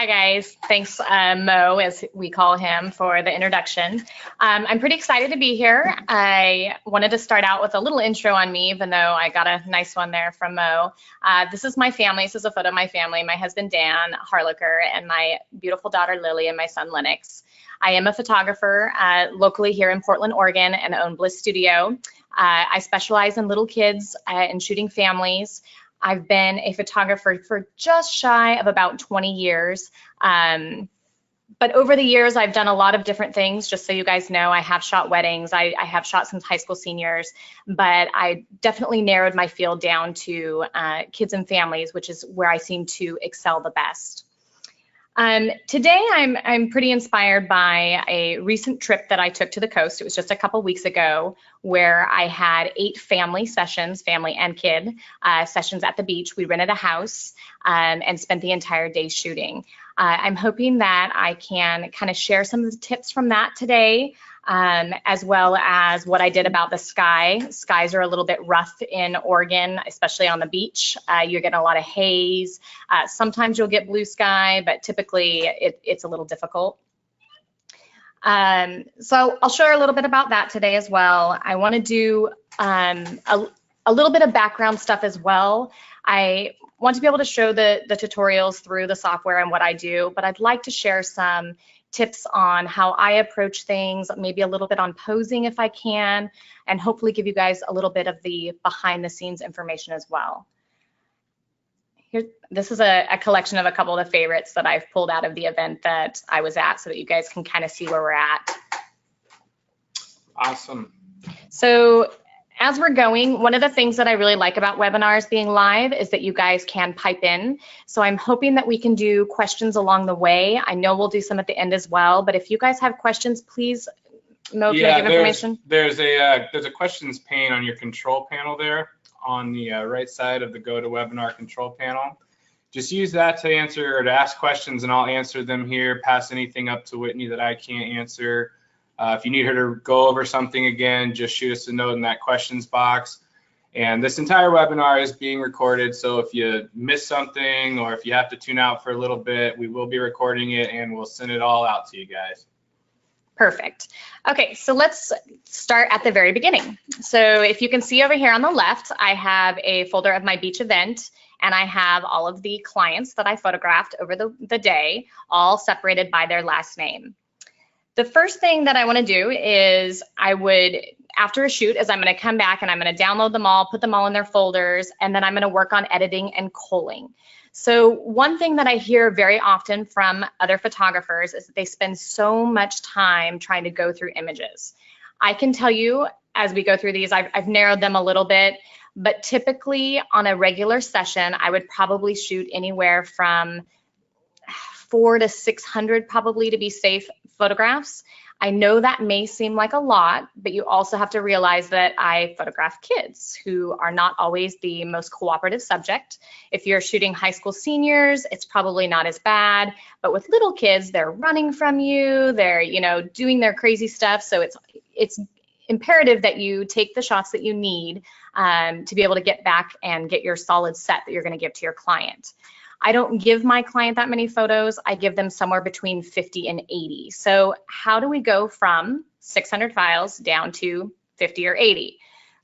Hi guys, thanks Mo, as we call him, for the introduction. I'm pretty excited to be here. I wanted to start out with a little intro on me, even though I got a nice one there from Mo. This is my family. This is a photo of my family, my husband Dan Harlicker, and my beautiful daughter Lily, and my son Lennox. I am a photographer locally here in Portland, Oregon, and own Bliss Studio. I specialize in little kids and shooting families. I've been a photographer for just shy of about 20 years. But over the years, I've done a lot of different things. Just so you guys know, I have shot weddings. I have shot some high school seniors, but I definitely narrowed my field down to kids and families, which is where I seem to excel the best. Today, I'm pretty inspired by a recent trip that I took to the coast. It was just a couple weeks ago, where I had 8 family sessions, family and kid sessions at the beach. We rented a house and spent the entire day shooting. I'm hoping that I can kind of share some of the tips from that today, as well as what I did about the sky. Skies are a little bit rough in Oregon, especially on the beach. You're getting a lot of haze. Sometimes you'll get blue sky, but typically it's a little difficult. So I'll share a little bit about that today as well. I want to do a little bit of background stuff as well. I want to be able to show the tutorials through the software and what I do, but I'd like to share some tips on how I approach things, maybe a little bit on posing if I can, and hopefully give you guys a little bit of the behind the scenes information as well. This is a collection of a couple of the favorites that I've pulled out of the event that I was at, so that you guys can kind of see where we're at. Awesome. So as we're going, one of the things that I really like about webinars being live is that you guys can pipe in. So I'm hoping that we can do questions along the way. I know we'll do some at the end as well, but if you guys have questions, please, Mo, can I give information? There's a questions pane on your control panel there on the right side of the GoToWebinar control panel. Just use that to answer or to ask questions, and I'll answer them here, pass anything up to Whitney that I can't answer. If you need her to go over something again, just shoot us a note in that questions box. And this entire webinar is being recorded, so if you miss something or if you have to tune out for a little bit, we will be recording it and we'll send it all out to you guys. Perfect. Okay, so let's start at the very beginning. So if you can see over here on the left, I have a folder of my beach event, and I have all of the clients that I photographed over the day, all separated by their last name. The first thing that I want to do is after a shoot, I'm going to come back and I'm going to download them all, put them all in their folders, and then I'm going to work on editing and culling. So one thing that I hear very often from other photographers is that they spend so much time trying to go through images. I can tell you, as we go through these, I've narrowed them a little bit, but typically on a regular session, I would probably shoot anywhere from 400 to 600 probably, to be safe, photographs. I know that may seem like a lot, but you also have to realize that I photograph kids who are not always the most cooperative subject. If you're shooting high school seniors, it's probably not as bad, but with little kids, they're running from you, they're, doing their crazy stuff. So it's imperative that you take the shots that you need to be able to get back and get your solid set that you're going to give to your client. I don't give my client that many photos. I give them somewhere between 50 and 80. So how do we go from 600 files down to 50 or 80?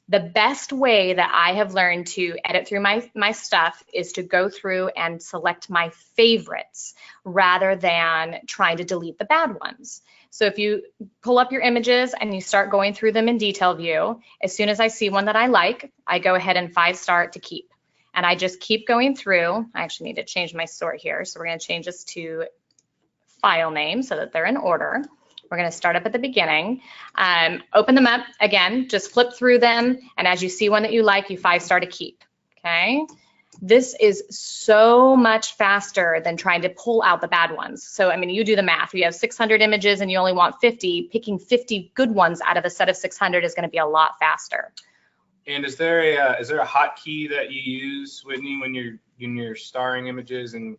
The best way that I have learned to edit through my stuff is to go through and select my favorites rather than trying to delete the bad ones. So if you pull up your images and you start going through them in detail view, as soon as I see one that I like, I go ahead and 5-star it to keep. And I just keep going through. I actually need to change my sort here. So we're going to change this to file name so that they're in order. We're going to start up at the beginning. Open them up again, just flip through them. And as you see one that you like, you 5-star to keep. Okay. This is so much faster than trying to pull out the bad ones. So, I mean, you do the math. You have 600 images and you only want 50. Picking 50 good ones out of a set of 600 is going to be a lot faster. And is there a hotkey that you use, Whitney, when you're starring images? And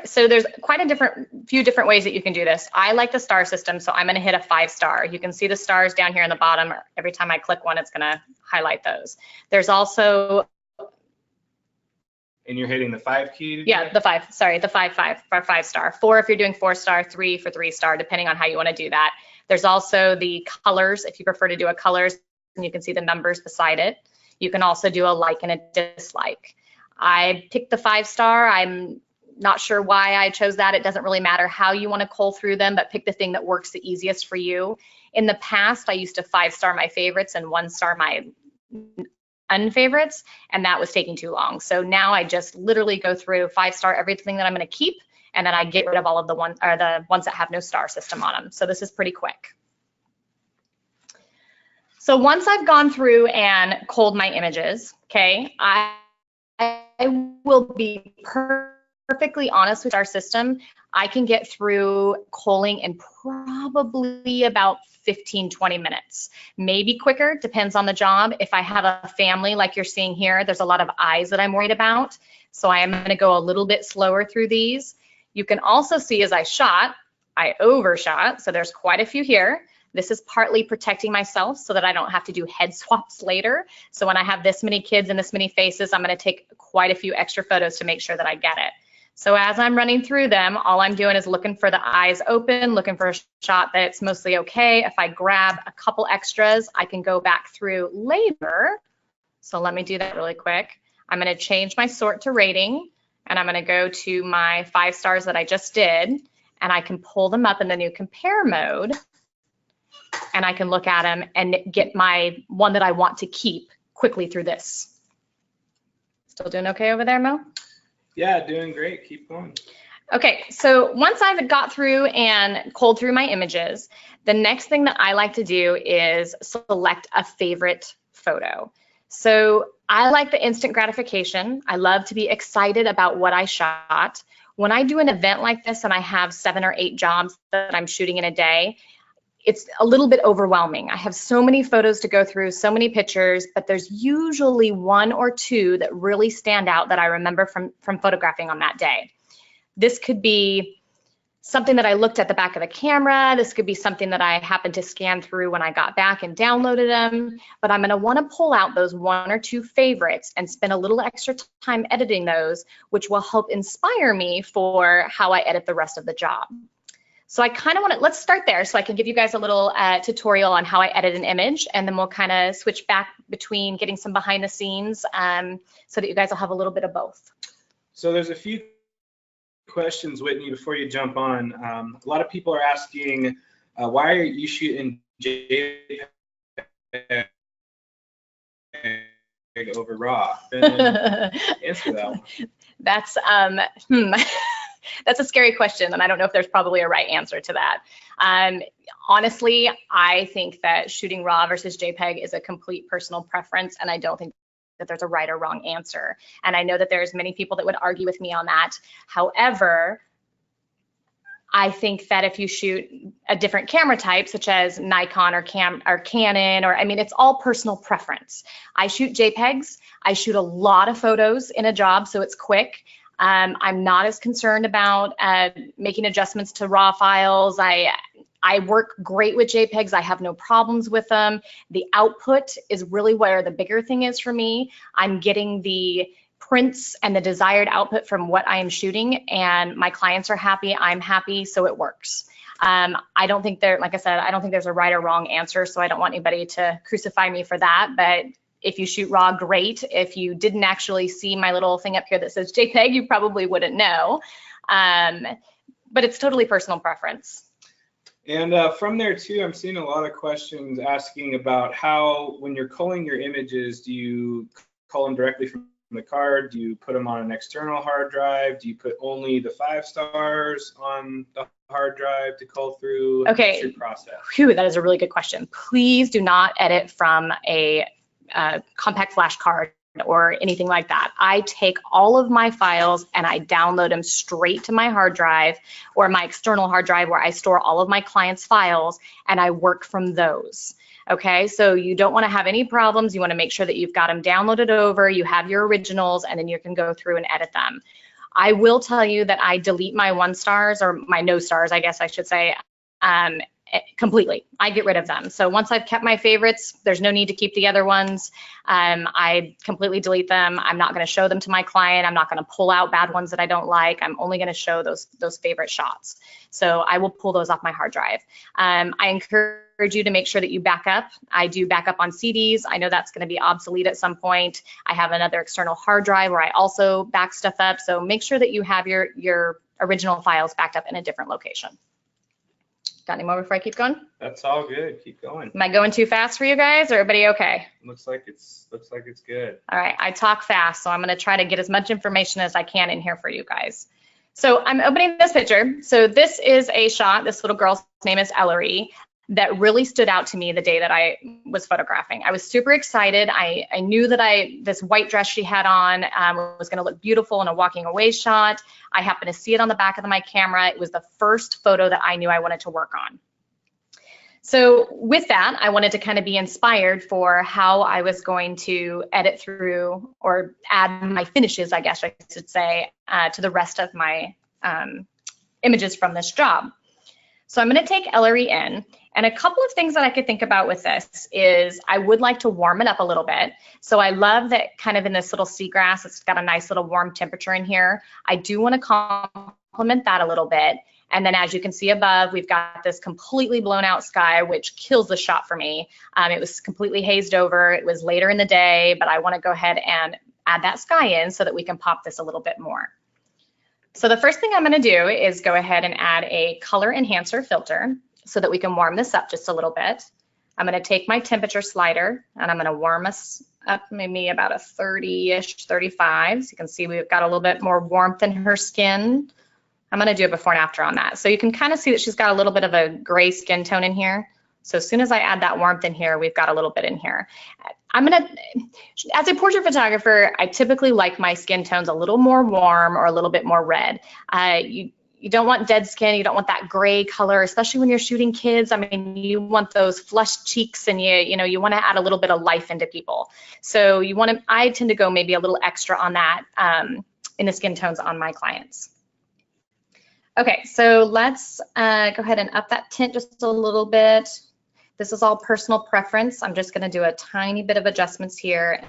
so there's quite a few different ways that you can do this. I like the star system, so I'm going to hit a 5-star. You can see the stars down here in the bottom. Every time I click one, it's going to highlight those. There's also And you're hitting the 5 key to do Yeah, it? the 5, sorry, the 5 star. 4 if you're doing 4-star, 3 for 3-star, depending on how you want to do that. There's also the colors, if you prefer to do a colors, and you can see the numbers beside it. You can also do a like and a dislike. I picked the 5-star. I'm not sure why I chose that. It doesn't really matter how you want to cull through them, but pick the thing that works the easiest for you. In the past, I used to 5-star my favorites and 1-star my unfavorites, and that was taking too long. So now I just literally go through 5-star everything that I'm going to keep, and then I get rid of all of the ones that have no star system on them. So this is pretty quick. So once I've gone through and culled my images, okay, I will be perfectly honest with our system. I can get through culling in probably about 15-20 minutes, maybe quicker, depends on the job. If I have a family like you're seeing here, there's a lot of eyes that I'm worried about, so I am going to go a little bit slower through these. You can also see as I shot, I overshot, so there's quite a few here. This is partly protecting myself so that I don't have to do head swaps later. So when I have this many kids and this many faces, I'm going to take quite a few extra photos to make sure that I get it. So as I'm running through them, all I'm doing is looking for the eyes open, looking for a shot that's mostly okay. If I grab a couple extras, I can go back through later. So let me do that really quick. I'm going to change my sort to rating, and I'm going to go to my 5 stars that I just did, and I can pull them up in the new compare mode, and I can look at them and get my one that I want to keep quickly through this. Still doing okay over there, Mo? Yeah, doing great. Keep going. Okay, so once I've got through and culled through my images, the next thing that I like to do is select a favorite photo. So I like the instant gratification. I love to be excited about what I shot. When I do an event like this and I have 7 or 8 jobs that I'm shooting in a day, it's a little bit overwhelming. I have so many photos to go through, so many pictures, but there's usually 1 or 2 that really stand out that I remember from photographing on that day. This could be something that I looked at the back of the camera. This could be something that I happened to scan through when I got back and downloaded them, but I'm going to want to pull out those 1 or 2 favorites and spend a little extra time editing those, which will help inspire me for how I edit the rest of the job. So I kind of want to, let's start there so I can give you guys a little tutorial on how I edit an image, and then we'll kind of switch back between getting some behind the scenes so that you guys will have a little bit of both. So there's a few questions, Whitney, before you jump on. A lot of people are asking, why are you shooting JPEG over RAW? Answer that one. That's that's a scary question, and I don't know if there's probably a right answer to that. Honestly, I think that shooting RAW versus JPEG is a complete personal preference, and I don't think that there's a right or wrong answer. And I know that there's many people that would argue with me on that. However, I think that if you shoot a different camera type, such as Nikon or Canon, or I mean, it's all personal preference. I shoot JPEGs. I shoot a lot of photos in a job, so it's quick. I'm not as concerned about making adjustments to RAW files. I work great with JPEGs. I have no problems with them. The output is really where the bigger thing is for me. I'm getting the prints and the desired output from what I am shooting, and my clients are happy, I'm happy, so it works. I don't think like I said, I don't think there's a right or wrong answer, so I don't want anybody to crucify me for that, but if you shoot RAW, great. If you didn't actually see my little thing up here that says JPEG, you probably wouldn't know, but it's totally personal preference. And from there too, I'm seeing a lot of questions asking about how, when you're culling your images, do you cull them directly from the card? Do you put them on an external hard drive? Do you put only the 5 stars on the hard drive to cull through? Okay. What's your process? Whew, that is a really good question. Please do not edit from a compact flash card or anything like that. I take all of my files and I download them straight to my hard drive or my external hard drive where I store all of my clients' files, and I work from those. Okay, so you don't want to have any problems. You want to make sure that you've got them downloaded over, you have your originals, and then you can go through and edit them. I will tell you that I delete my 1 stars, or my no stars, I guess I should say, completely. I get rid of them. So once I've kept my favorites, there's no need to keep the other ones. I completely delete them. I'm not going to show them to my client. I'm not going to pull out bad ones that I don't like. I'm only going to show those favorite shots. So I will pull those off my hard drive. I encourage you to make sure that you back up. I do back up on CDs. I know that's going to be obsolete at some point. I have another external hard drive where I also back stuff up. So make sure that you have your original files backed up in a different location. Got any more before I keep going? That's all good. Keep going. Am I going too fast for you guys, or everybody okay? Looks like it's good. All right, I talk fast, so I'm gonna try to get as much information as I can in here for you guys. So I'm opening this picture. So this is a shot. This little girl's name is Ellery. That really stood out to me the day that I was photographing. I was super excited. I knew that this white dress she had on was going to look beautiful in a walking away shot. I happened to see it on the back of my camera. It was the first photo that I knew I wanted to work on. So with that, I wanted to kind of be inspired for how I was going to edit through or add my finishes, I guess I should say, to the rest of my images from this job. So I'm going to take Ellery in. And a couple of things that I could think about with this is I would like to warm it up a little bit. So I love that kind of in this little seagrass, it's got a nice little warm temperature in here. I do want to complement that a little bit. And then as you can see above, we've got this completely blown out sky, which kills the shot for me. It was completely hazed over. It was later in the day, but I want to go ahead and add that sky in so that we can pop this a little bit more. So the first thing I'm going to do is go ahead and add a color enhancer filter so that we can warm this up just a little bit. I'm going to take my temperature slider and I'm going to warm us up maybe about a 30-ish, 35. So you can see we've got a little bit more warmth in her skin. I'm going to do a before and after on that. So you can kind of see that she's got a little bit of a gray skin tone in here. So as soon as I add that warmth in here, we've got a little bit in here. As a portrait photographer, I typically like my skin tones a little more warm or a little bit more red. You don't want dead skin, you don't want that gray color, especially when you're shooting kids. I mean, you want those flushed cheeks and you want to add a little bit of life into people. So I tend to go maybe a little extra on that in the skin tones on my clients. Okay, so let's go ahead and up that tint just a little bit. This is all personal preference. I'm just going to do a tiny bit of adjustments here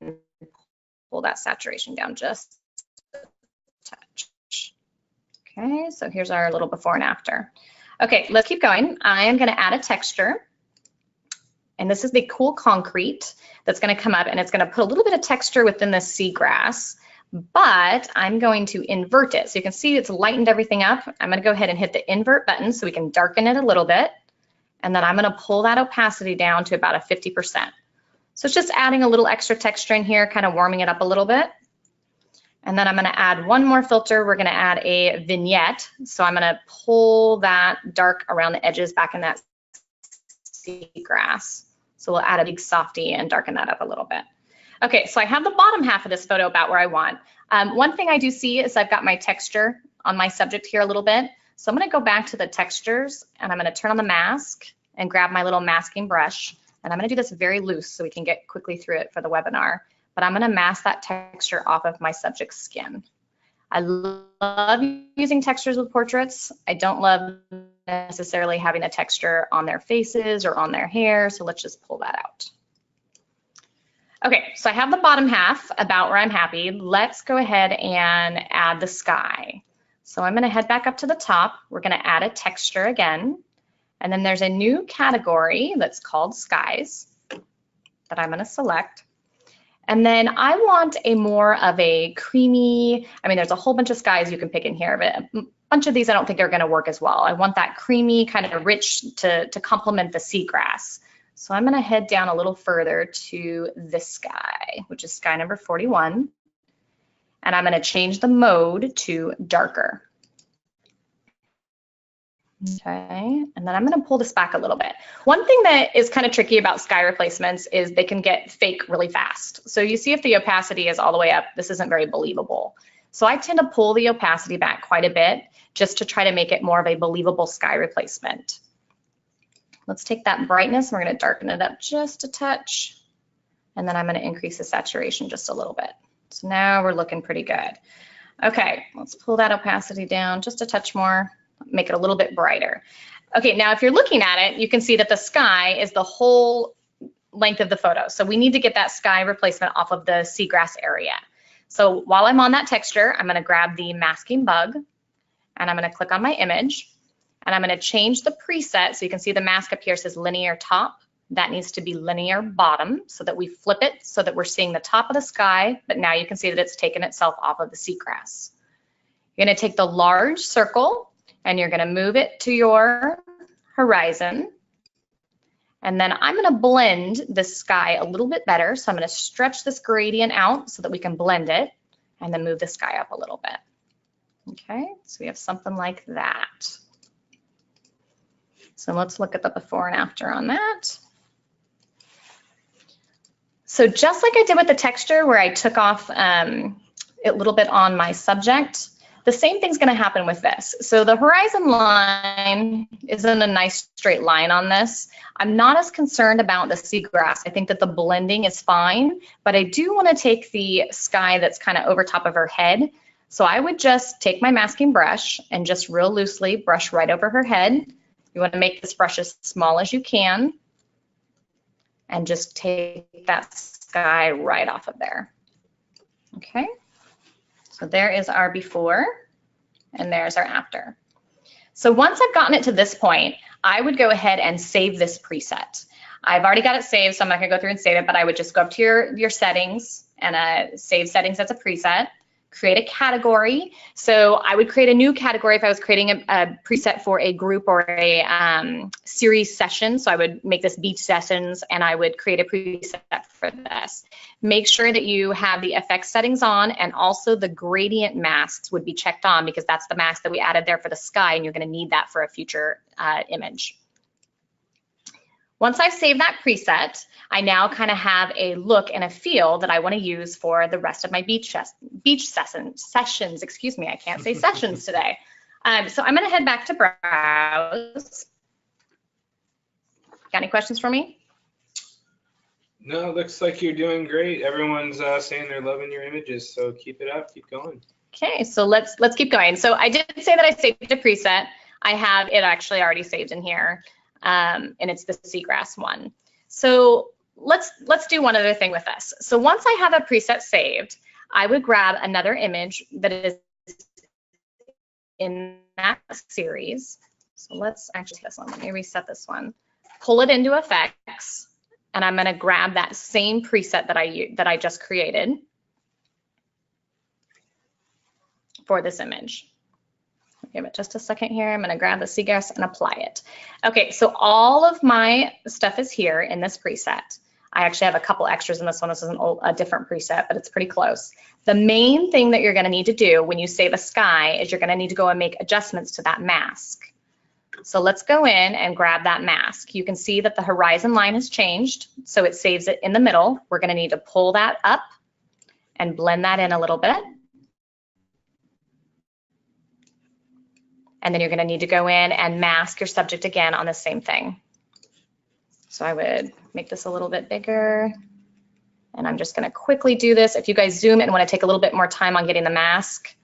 and pull that saturation down just a touch. Okay, so here's our little before and after. Okay, let's keep going. I am going to add a texture. And this is the cool concrete that's going to come up, and it's going to put a little bit of texture within the seagrass. But I'm going to invert it. So you can see it's lightened everything up. I'm going to go ahead and hit the invert button so we can darken it a little bit. And then I'm going to pull that opacity down to about a 50%. So it's just adding a little extra texture in here, kind of warming it up a little bit. And then I'm going to add one more filter. We're going to add a vignette. So I'm going to pull that dark around the edges back in that seagrass. So we'll add a big softy and darken that up a little bit. Okay, so I have the bottom half of this photo about where I want. One thing I do see is I've got my texture on my subject here a little bit. So I'm going to go back to the textures and I'm going to turn on the mask and grab my little masking brush. And I'm going to do this very loose so we can get quickly through it for the webinar. But I'm going to mask that texture off of my subject's skin. I love using textures with portraits. I don't love necessarily having a texture on their faces or on their hair. So let's just pull that out. Okay, so I have the bottom half about where I'm happy. Let's go ahead and add the sky. So I'm going to head back up to the top. We're going to add a texture again. And then there's a new category that's called skies that I'm going to select. And then I want a more of a creamy, there's a whole bunch of skies you can pick in here, but a bunch of these I don't think are going to work as well. I want that creamy kind of rich to complement the seagrass. So I'm going to head down a little further to this sky, which is sky number 41. And I'm going to change the mode to darker. Okay, and then I'm going to pull this back a little bit. One thing that is kind of tricky about sky replacements is they can get fake really fast. So you see if the opacity is all the way up, this isn't very believable. So I tend to pull the opacity back quite a bit just to try to make it more of a believable sky replacement. Let's take that brightness, we're going to darken it up just a touch, and then I'm going to increase the saturation just a little bit. So now we're looking pretty good. Okay, let's pull that opacity down just a touch more, make it a little bit brighter. Okay, now if you're looking at it, you can see that the sky is the whole length of the photo. So we need to get that sky replacement off of the seagrass area. So while I'm on that texture, I'm gonna grab the masking bug and I'm gonna click on my image and I'm gonna change the preset so you can see the mask up here says linear top. That needs to be linear bottom so that we flip it so that we're seeing the top of the sky, but now you can see that it's taken itself off of the seagrass. You're gonna take the large circle and you're gonna move it to your horizon. And then I'm gonna blend the sky a little bit better. So I'm gonna stretch this gradient out so that we can blend it and then move the sky up a little bit. Okay, so we have something like that. So let's look at the before and after on that. So just like I did with the texture where I took off a little bit on my subject, the same thing's gonna happen with this. So the horizon line isn't a nice straight line on this. I'm not as concerned about the seagrass. I think that the blending is fine, but I do wanna take the sky that's kind of over top of her head. So I would just take my masking brush and just real loosely brush right over her head. You wanna make this brush as small as you can and just take that sky right off of there, okay? So there is our before, and there's our after. So once I've gotten it to this point, I would go ahead and save this preset. I've already got it saved, so I'm not gonna go through and save it, but I would just go up to your settings and save settings as a preset, create a category. So I would create a new category if I was creating a preset for a group or a series session. So I would make this beach sessions and I would create a preset for this. Make sure that you have the effects settings on and also the gradient masks would be checked on because that's the mask that we added there for the sky and you're gonna need that for a future image. Once I've saved that preset, I now kind of have a look and a feel that I want to use for the rest of my beach sessions. Excuse me, I can't say sessions today. So I'm going to head back to browse. Got any questions for me? No, looks like you're doing great. Everyone's saying they're loving your images, so keep it up, keep going. Okay, so let's keep going. So I did say that I saved a preset. I have it actually already saved in here. And it's the seagrass one. So let's do one other thing with this. So once I have a preset saved, I would grab another image that is in that series. So let's actually take this one. Let me reset this one. Pull it into effects, and I'm going to grab that same preset that I just created for this image. Give it just a second here. I'm going to grab the seagrass and apply it. Okay, so all of my stuff is here in this preset. I actually have a couple extras in this one. This is a different preset, but it's pretty close. The main thing that you're going to need to do when you save a sky is you're going to need to go and make adjustments to that mask. So let's go in and grab that mask. You can see that the horizon line has changed, so it saves it in the middle. We're going to need to pull that up and blend that in a little bit. And then you're going to need to go in and mask your subject again on the same thing. So I would make this a little bit bigger. And I'm just going to quickly do this. If you guys zoom in and want to take a little bit more time on getting the mask.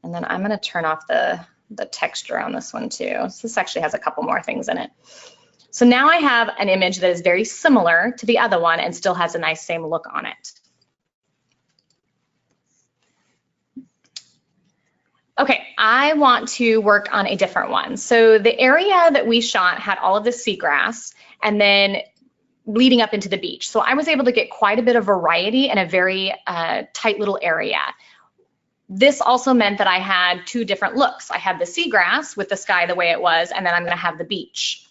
And then I'm going to turn off the texture on this one too. So this actually has a couple more things in it. So now I have an image that is very similar to the other one and still has a nice same look on it. Okay, I want to work on a different one. So the area that we shot had all of the seagrass and then leading up into the beach. So I was able to get quite a bit of variety in a very tight little area. This also meant that I had two different looks. I had the seagrass with the sky the way it was, and then I'm gonna have the beach.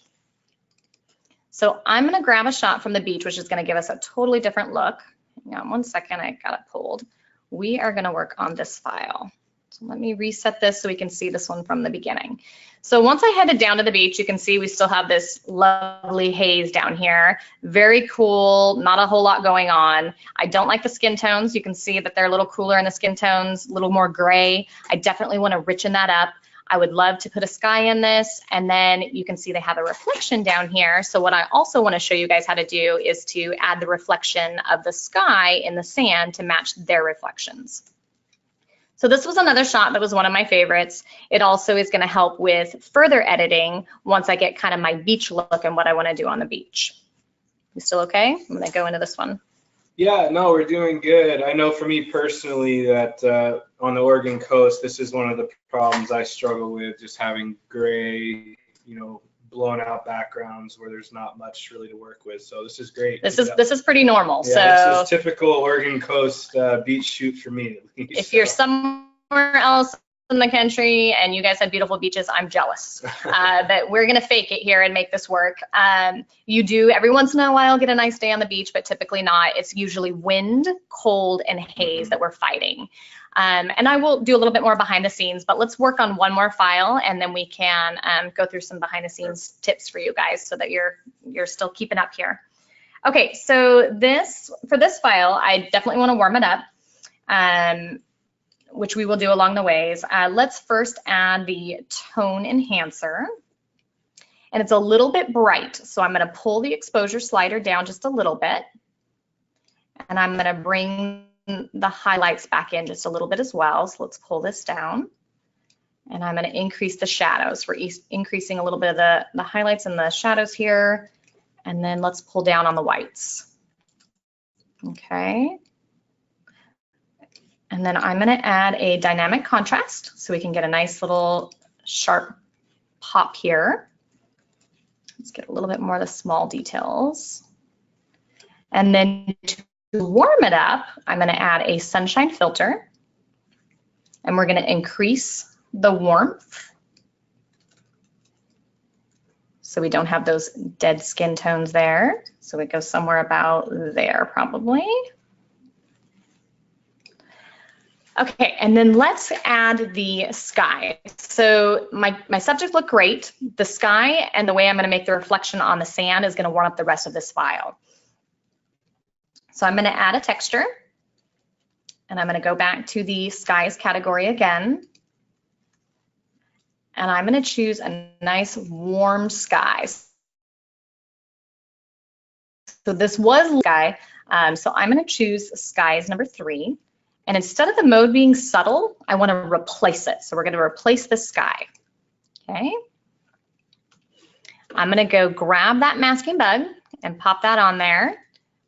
So I'm gonna grab a shot from the beach, which is gonna give us a totally different look. Hang on 1 second, I got it pulled. We are gonna work on this file. So let me reset this so we can see this one from the beginning. So once I headed down to the beach, you can see we still have this lovely haze down here. Very cool, not a whole lot going on. I don't like the skin tones. You can see that they're a little cooler in the skin tones, a little more gray. I definitely want to richen that up. I would love to put a sky in this, and then you can see they have a reflection down here. So what I also want to show you guys how to do is to add the reflection of the sky in the sand to match their reflections. So this was another shot that was one of my favorites. It also is gonna help with further editing once I get kind of my beach look and what I wanna do on the beach. You still okay? I'm gonna go into this one. Yeah, no, we're doing good. I know for me personally that on the Oregon coast, this is one of the problems I struggle with, just having gray, blown out backgrounds where there's not much really to work with. So this is great. This is pretty normal. Yeah, so this is typical Oregon coast beach shoot for me, at least. If you're somewhere else in the country and you guys have beautiful beaches, I'm jealous. But we're gonna fake it here and make this work. You do every once in a while get a nice day on the beach, but typically not. It's usually wind, cold, and haze that we're fighting. And I will do a little bit more behind the scenes, but let's work on one more file and then we can go through some behind the scenes tips for you guys so that you're still keeping up here. Okay, so for this file, I definitely want to warm it up, which we will do along the ways. Let's first add the tone enhancer. And it's a little bit bright, so I'm going to pull the exposure slider down just a little bit. And I'm going to bring the highlights back in just a little bit as well. So let's pull this down. And I'm going to increase the shadows. We're increasing a little bit of the highlights and the shadows here. And then let's pull down on the whites. Okay. And then I'm going to add a dynamic contrast so we can get a nice little sharp pop here. Let's get a little bit more of the small details. And then to warm it up, I'm going to add a sunshine filter. And we're going to increase the warmth so we don't have those dead skin tones there. So it goes somewhere about there probably. Okay, and then let's add the sky. So my subjects look great. The sky and the way I'm gonna make the reflection on the sand is gonna warm up the rest of this file. So I'm gonna add a texture and I'm gonna go back to the skies category again. And I'm gonna choose a nice warm sky. So this was sky, so I'm gonna choose skies number 3. And instead of the mode being subtle, I want to replace it. So we're going to replace the sky. Okay. I'm going to go grab that masking bug and pop that on there.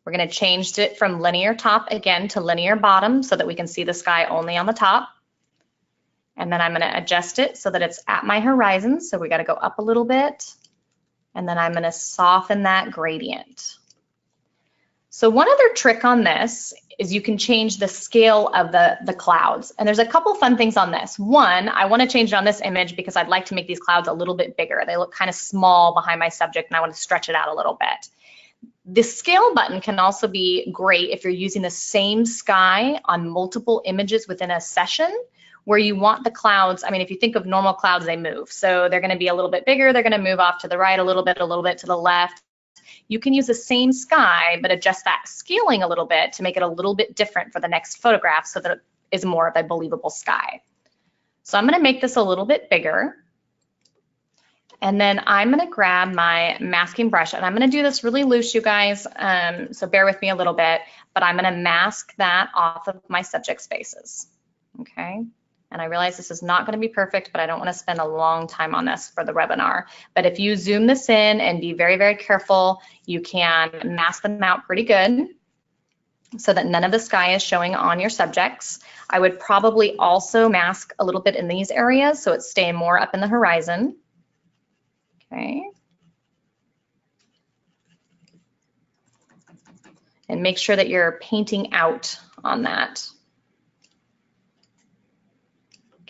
We're going to change it from linear top again to linear bottom so that we can see the sky only on the top. And then I'm going to adjust it so that it's at my horizon. So we got to go up a little bit. And then I'm going to soften that gradient. So one other trick on this is you can change the scale of the clouds. And there's a couple fun things on this. One, I want to change it on this image because I'd like to make these clouds a little bit bigger. They look kind of small behind my subject and I want to stretch it out a little bit. The scale button can also be great if you're using the same sky on multiple images within a session where you want the clouds. I mean, if you think of normal clouds, they move. So they're going to be a little bit bigger. They're going to move off to the right a little bit to the left. You can use the same sky, but adjust that scaling a little bit to make it a little bit different for the next photograph so that it is more of a believable sky. So I'm going to make this a little bit bigger. And then I'm going to grab my masking brush, and I'm going to do this really loose, you guys, so bear with me a little bit, but I'm going to mask that off of my subject's faces. Okay. And I realize this is not going to be perfect, but I don't want to spend a long time on this for the webinar. But if you zoom this in and be very, very careful, you can mask them out pretty good so that none of the sky is showing on your subjects. I would probably also mask a little bit in these areas so it's staying more up in the horizon. Okay. And make sure that you're painting out on that.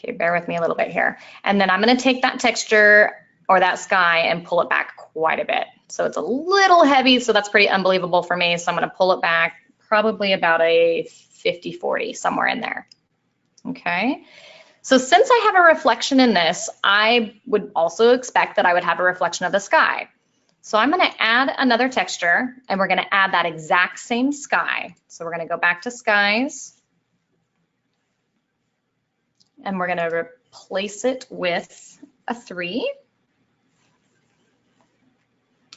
Okay, bear with me a little bit here. And then I'm going to take that texture or that sky and pull it back quite a bit. So it's a little heavy, so that's pretty unbelievable for me. So I'm going to pull it back probably about a 50-40, somewhere in there. Okay. So since I have a reflection in this, I would also expect that I would have a reflection of the sky. So I'm going to add another texture, and we're going to add that exact same sky. So we're going to go back to skies. And we're going to replace it with a 3.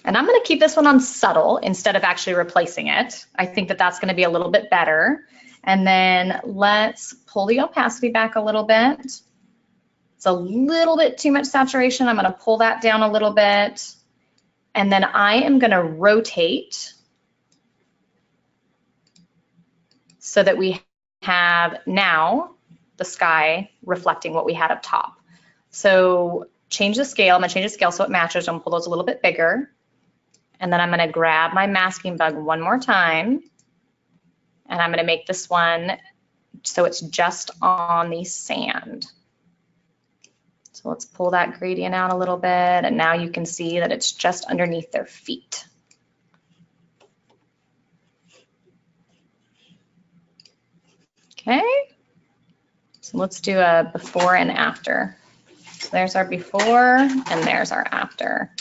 And I'm going to keep this one on subtle instead of actually replacing it. I think that that's going to be a little bit better. And then let's pull the opacity back a little bit. It's a little bit too much saturation. I'm gonna pull that down a little bit. And then I am gonna rotate so that we have now the sky reflecting what we had up top. So change the scale. I'm gonna change the scale so it matches. I'm gonna pull those a little bit bigger. And then I'm gonna grab my masking bug one more time. And I'm gonna make this one so it's just on the sand. So let's pull that gradient out a little bit. And now you can see that it's just underneath their feet. Okay, so let's do a before and after. So there's our before and there's our after.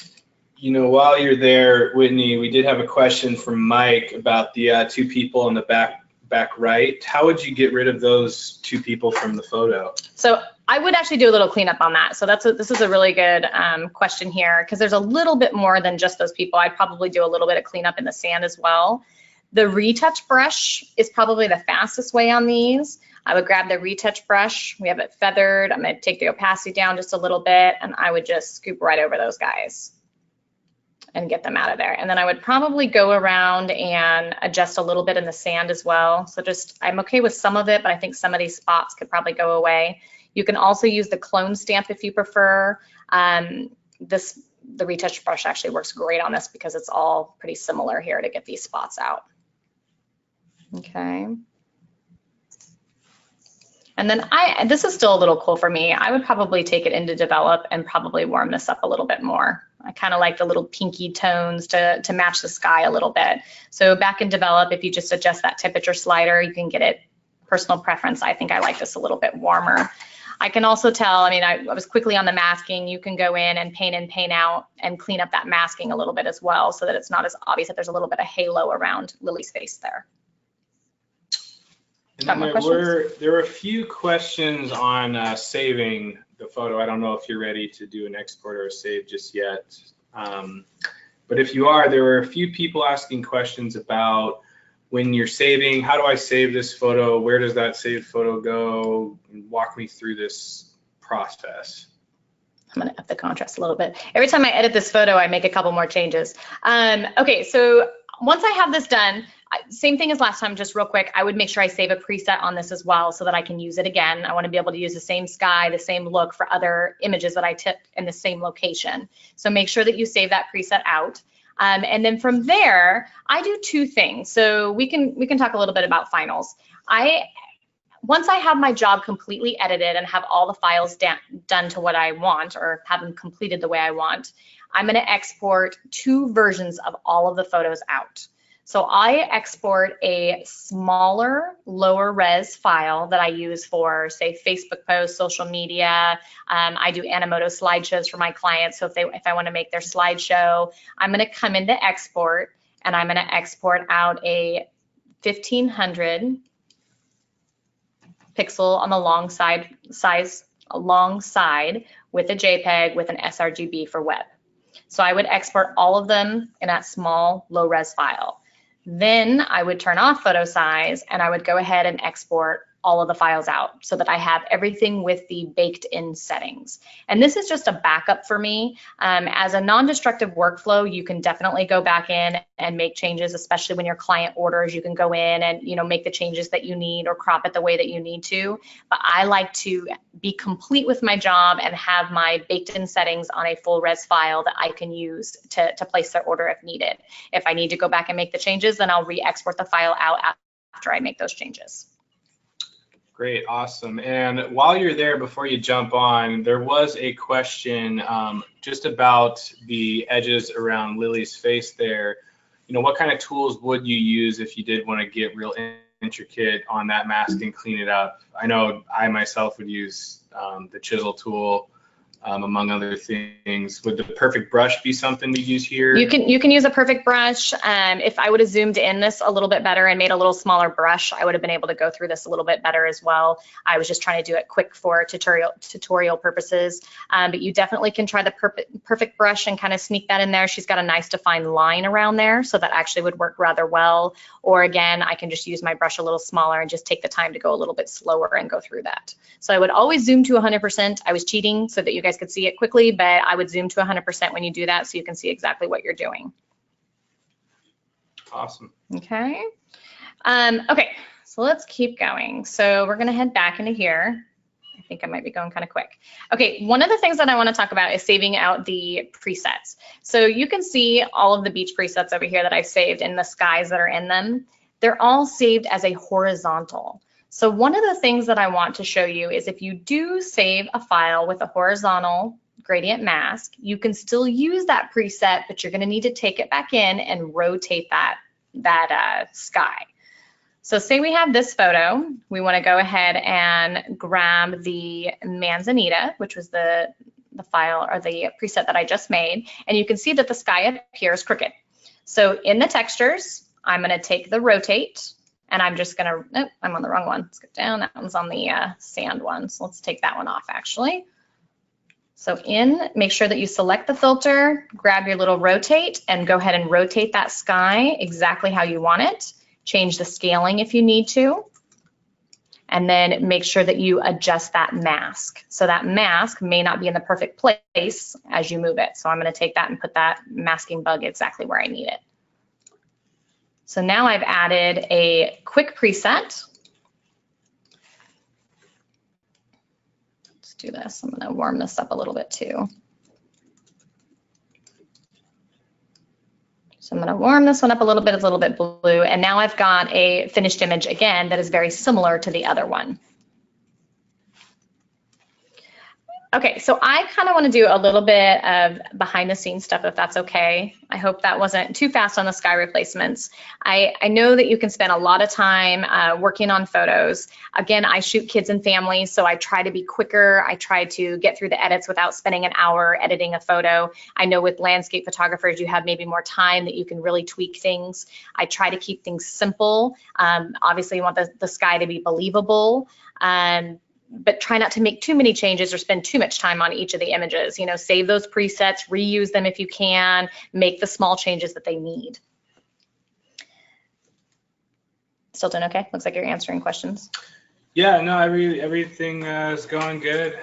You know, while you're there, Whitney, we did have a question from Mike about the two people in the back right. How would you get rid of those two people from the photo? So I would actually do a little cleanup on that. So this is a really good question here, because there's a little bit more than just those people. I'd probably do a little bit of cleanup in the sand as well. The Retouch Brush is probably the fastest way on these. I would grab the Retouch Brush. We have it feathered. I'm going to take the opacity down just a little bit, and I would just scoop right over those guys and get them out of there. And then I would probably go around and adjust a little bit in the sand as well. So I'm okay with some of it, but I think some of these spots could probably go away. You can also use the clone stamp if you prefer. The Retouch Brush actually works great on this because it's all pretty similar here to get these spots out. Okay. And then this is still a little cool for me. I would probably take it into develop and probably warm this up a little bit more. I kind of like the little pinky tones to match the sky a little bit. So back in develop, if you just adjust that temperature slider, you can get it personal preference. I think I like this a little bit warmer. I can also tell, I mean, I was quickly on the masking. You can go in and paint out and clean up that masking a little bit as well so that it's not as obvious that there's a little bit of halo around Lily's face there. And then there were a few questions on saving the photo. I don't know if you're ready to do an export or a save just yet. But if you are, there were a few people asking questions about when you're saving, how do I save this photo? Where does that saved photo go? Walk me through this process. I'm gonna up the contrast a little bit. Every time I edit this photo, I make a couple more changes. Okay, so once I have this done, same thing as last time, just real quick, I would make sure I save a preset on this as well so that I can use it again. I want to be able to use the same sky, the same look for other images that I took in the same location. So make sure that you save that preset out. And then from there, I do two things. So we can talk a little bit about finals. Once I have my job completely edited and have all the files done to what I want or have them completed the way I want, I'm going to export two versions of all of the photos out. So I export a smaller, lower res file that I use for, say, Facebook posts, social media. I do Animoto slideshows for my clients. So if I want to make their slideshow, I'm going to come into export and I'm going to export out a 1500 pixel on the long side size alongside with a JPEG with an sRGB for web. So I would export all of them in that small, low res file. Then I would turn off photo size and I would go ahead and export all of the files out so that I have everything with the baked in settings. And this is just a backup for me. As a non-destructive workflow, you can definitely go back in and make changes, especially when your client orders. You can go in and make the changes that you need or crop it the way that you need to. But I like to be complete with my job and have my baked in settings on a full res file that I can use to place their order if needed. If I need to go back and make the changes, then I'll re-export the file out after I make those changes. Great, awesome. And while you're there, before you jump on, there was a question just about the edges around Lily's face there. What kind of tools would you use if you did want to get real intricate on that mask and clean it up? I know I myself would use the chisel tool among other things. Would the perfect brush be something to use here? You can use a perfect brush. If I would have zoomed in this a little bit better and made a little smaller brush, I would have been able to go through this a little bit better as well. I was just trying to do it quick for tutorial purposes, but you definitely can try the perfect brush and kind of sneak that in there. She's got a nice defined line around there, so that actually would work rather well. Or again, I can just use my brush a little smaller and just take the time to go a little bit slower and go through that. So I would always zoom to 100%. I was cheating so that you guys could see it quickly, but I would zoom to 100% when you do that so you can see exactly what you're doing. Awesome. Okay. Okay, so let's keep going. So we're gonna head back into here. I think I might be going kind of quick. Okay, one of the things that I want to talk about is saving out the presets. So you can see all of the beach presets over here that I've saved and the skies that are in them. They're all saved as a horizontal. So one of the things that I want to show you is if you do save a file with a horizontal gradient mask, you can still use that preset, but you're going to need to take it back in and rotate that sky. So say we have this photo, we want to go ahead and grab the Manzanita, which was the file or the preset that I just made, and you can see that the sky appears crooked. So in the textures, I'm going to take the rotate, and I'm just gonna, oh, I'm on the wrong one. Let's go down, that one's on the sand one. So let's take that one off actually. So make sure that you select the filter, grab your little rotate and go ahead and rotate that sky exactly how you want it. Change the scaling if you need to. And then make sure that you adjust that mask. So that mask may not be in the perfect place as you move it. So I'm gonna take that and put that masking bug exactly where I need it. So now I've added a quick preset. Let's do this. I'm going to warm this up a little bit too. So I'm going to warm this one up a little bit blue, and now I've got a finished image again that is very similar to the other one. Okay, so I kind of want to do a little bit of behind the scenes stuff, if that's okay. I hope that wasn't too fast on the sky replacements. I know that you can spend a lot of time working on photos. Again, I shoot kids and families, so I try to be quicker. I try to get through the edits without spending an hour editing a photo. I know with landscape photographers, you have maybe more time that you can really tweak things. I try to keep things simple. Obviously, you want the sky to be believable. But try not to make too many changes or spend too much time on each of the images. You know, save those presets, reuse them if you can, make the small changes that they need. Still doing okay? Looks like you're answering questions. Yeah, no, everything is going good.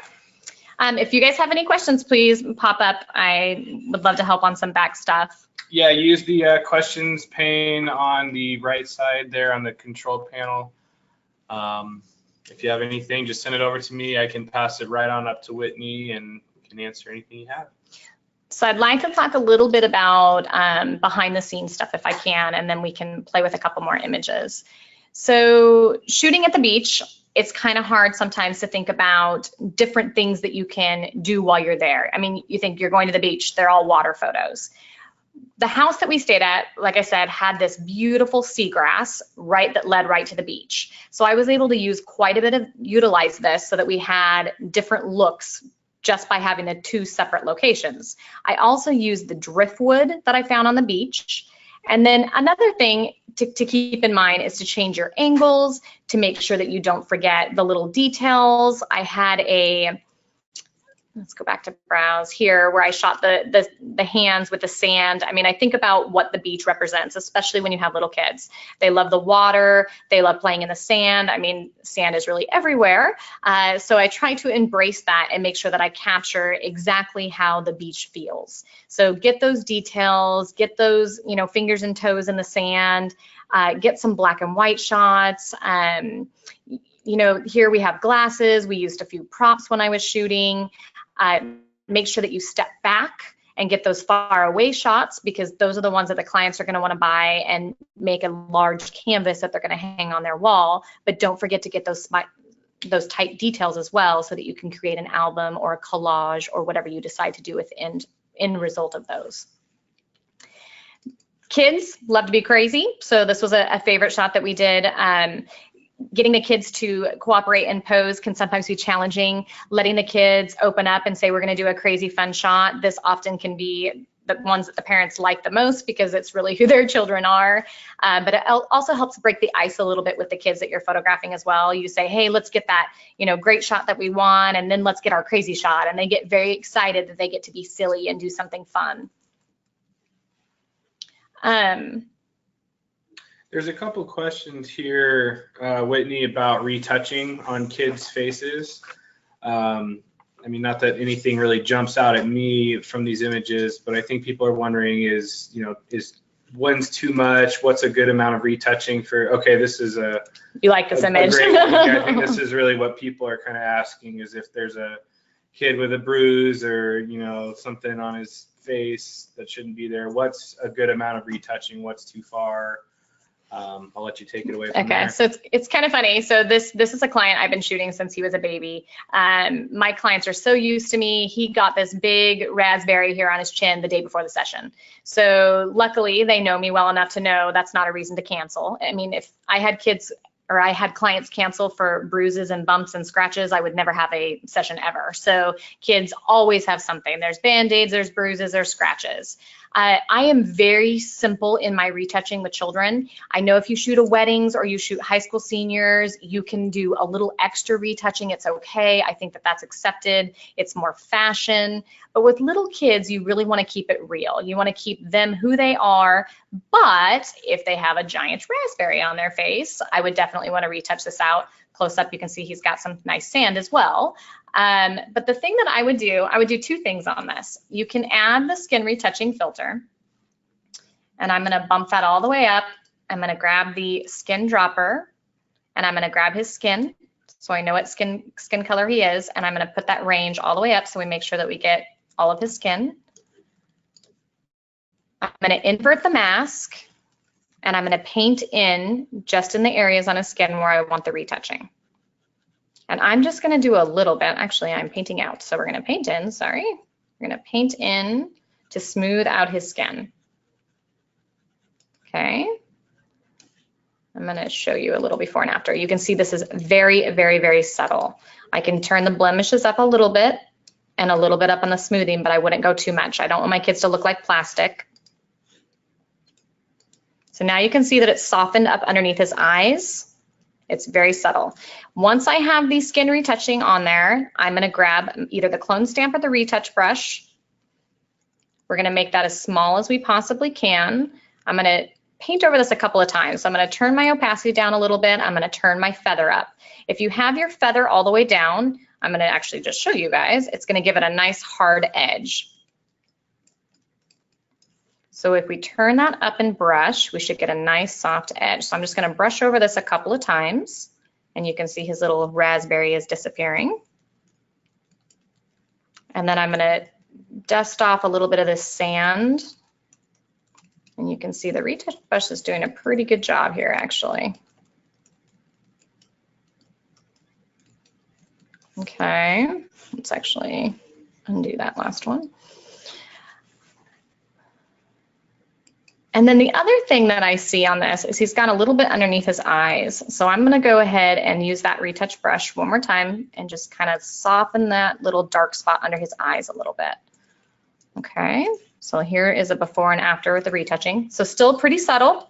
If you guys have any questions, please pop up. I would love to help on some back stuff. Yeah, use the questions pane on the right side there on the control panel. If you have anything, just send it over to me. I can pass it right on up to Whitney and we can answer anything you have. So I'd like to talk a little bit about behind the scenes stuff if I can, and then we can play with a couple more images. So shooting at the beach, it's kind of hard sometimes to think about different things that you can do while you're there. I mean, you think you're going to the beach, they're all water photos. The house that we stayed at, like I said, had this beautiful seagrass that led right to the beach. So I was able to use quite a bit of, utilize this so that we had different looks just by having the two separate locations. I also used the driftwood that I found on the beach. And then another thing to keep in mind is to change your angles, to make sure that you don't forget the little details. I had let's go back to browse here where I shot the hands with the sand. I mean, I think about what the beach represents, especially when you have little kids. They love the water, they love playing in the sand. I mean, sand is really everywhere. So I try to embrace that and make sure that I capture exactly how the beach feels. So get those details, get those, you know, fingers and toes in the sand, get some black and white shots. You know, here we have glasses. We used a few props when I was shooting. Make sure that you step back and get those far away shots, because those are the ones that the clients are going to want to buy and make a large canvas that they're going to hang on their wall. But don't forget to get those tight details as well, so that you can create an album or a collage or whatever you decide to do with end result of those. Kids love to be crazy, so this was a favorite shot that we did. getting the kids to cooperate and pose can sometimes be challenging. Letting the kids open up and say, we're going to do a crazy fun shot. This often can be the ones that the parents like the most because it's really who their children are. But it also helps break the ice a little bit with the kids that you're photographing as well. You say, hey, let's get that, great shot that we want, and then let's get our crazy shot. And they get very excited that they get to be silly and do something fun. There's a couple questions here, Whitney, about retouching on kids' faces. I mean, not that anything really jumps out at me from these images, but I think people are wondering is when's too much? What's a good amount of retouching for? Okay, this is you like this image. Great one. Yeah, I think this is really what people are kind of asking, is if there's a kid with a bruise or something on his face that shouldn't be there. What's a good amount of retouching? What's too far? I'll let you take it away from there. Okay, so it's kind of funny. So this is a client I've been shooting since he was a baby. My clients are so used to me. He got this big raspberry here on his chin the day before the session. So luckily they know me well enough to know that's not a reason to cancel. I mean, if I had clients cancel for bruises and bumps and scratches, I would never have a session ever. So kids always have something. There's Band-Aids, there's bruises, there's scratches. I am very simple in my retouching with children. I know if you shoot a weddings or you shoot high school seniors, you can do a little extra retouching. It's okay. I think that that's accepted. It's more fashion. But with little kids, you really want to keep it real. You want to keep them who they are. But if they have a giant raspberry on their face, I would definitely want to retouch this out. Close up, you can see he's got some nice sand as well. But the thing that I would do two things on this. You can add the skin retouching filter, and I'm going to bump that all the way up. I'm going to grab the skin dropper, and I'm going to grab his skin so I know what skin color he is, and I'm going to put that range all the way up so we make sure that we get all of his skin. I'm going to invert the mask, and I'm going to paint in just in the areas on his skin where I want the retouching. And I'm just going to do a little bit. Actually, I'm painting out. So we're going to paint in, sorry. We're going to paint in to smooth out his skin. Okay. I'm going to show you a little before and after. You can see this is very, very, very subtle. I can turn the blemishes up a little bit and a little bit up on the smoothing, but I wouldn't go too much. I don't want my kids to look like plastic. So now you can see that it's softened up underneath his eyes. It's very subtle. Once I have the skin retouching on there, I'm going to grab either the clone stamp or the retouch brush. We're going to make that as small as we possibly can. I'm going to paint over this a couple of times. So I'm going to turn my opacity down a little bit. I'm going to turn my feather up. If you have your feather all the way down, I'm going to actually just show you guys. It's going to give it a nice hard edge. So if we turn that up and brush, we should get a nice soft edge. So I'm just going to brush over this a couple of times, and you can see his little raspberry is disappearing. And then I'm going to dust off a little bit of this sand, and you can see the retouch brush is doing a pretty good job here, actually. Okay, let's actually undo that last one. And then the other thing that I see on this is he's got a little bit underneath his eyes. So I'm going to go ahead and use that retouch brush one more time and just kind of soften that little dark spot under his eyes a little bit. Okay, so here is a before and after with the retouching. So still pretty subtle,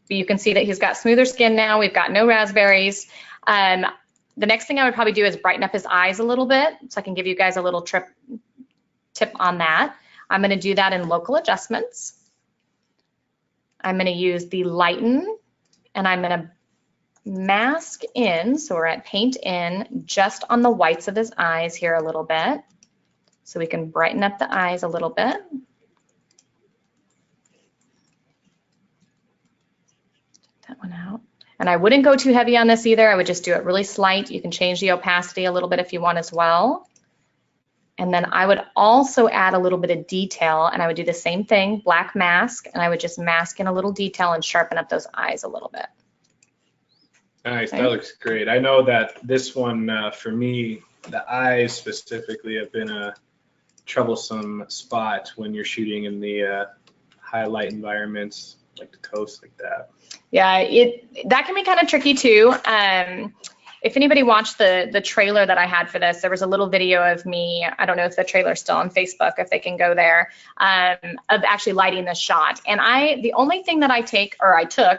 but you can see that he's got smoother skin now. We've got no raspberries. The next thing I would probably do is brighten up his eyes a little bit, so I can give you guys a little tip on that. I'm going to do that in local adjustments. I'm going to use the lighten, and I'm going to mask in, so we're at paint in, just on the whites of his eyes here a little bit, so we can brighten up the eyes a little bit. Take that one out. And I wouldn't go too heavy on this either. I would just do it really slight. You can change the opacity a little bit if you want as well. And then I would also add a little bit of detail, and I would do the same thing, black mask, and I would just mask in a little detail and sharpen up those eyes a little bit. Nice, okay. That looks great. I know that this one, for me, the eyes specifically have been a troublesome spot when you're shooting in the high light environments. like the coast like that. Yeah, that can be kind of tricky too. If anybody watched the trailer that I had for this, there was a little video of me, I don't know if the trailer's still on Facebook, if they can go there, of actually lighting this shot. And the only thing that I took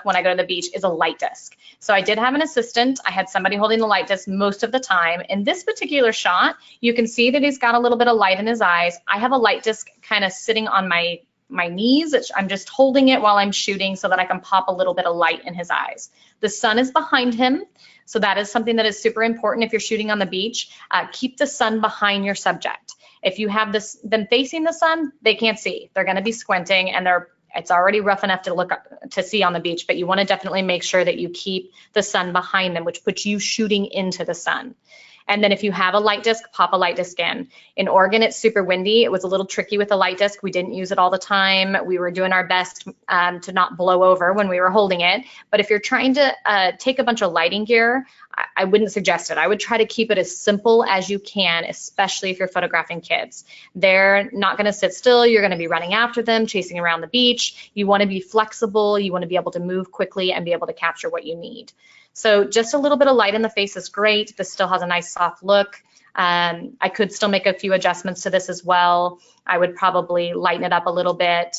when I go to the beach is a light disc. So I did have an assistant. I had somebody holding the light disc most of the time. In this particular shot, you can see that he's got a little bit of light in his eyes. I have a light disc kind of sitting on my knees. I'm just holding it while I'm shooting so that I can pop a little bit of light in his eyes. The sun is behind him, so that is something that is super important if you're shooting on the beach. Keep the sun behind your subject. If you have them facing the sun, they can't see. They're going to be squinting, and it's already rough enough to see on the beach, but you want to definitely make sure that you keep the sun behind them, which puts you shooting into the sun. And then if you have a light disc, pop a light disc in. In Oregon, it's super windy. It was a little tricky with the light disc. We didn't use it all the time. We were doing our best to not blow over when we were holding it. But if you're trying to take a bunch of lighting gear, I wouldn't suggest it. I would try to keep it as simple as you can, especially if you're photographing kids. They're not going to sit still. You're going to be running after them, chasing around the beach. You want to be flexible. You want to be able to move quickly and be able to capture what you need. So just a little bit of light in the face is great. This still has a nice soft look. I could still make a few adjustments to this as well. I would probably lighten it up a little bit.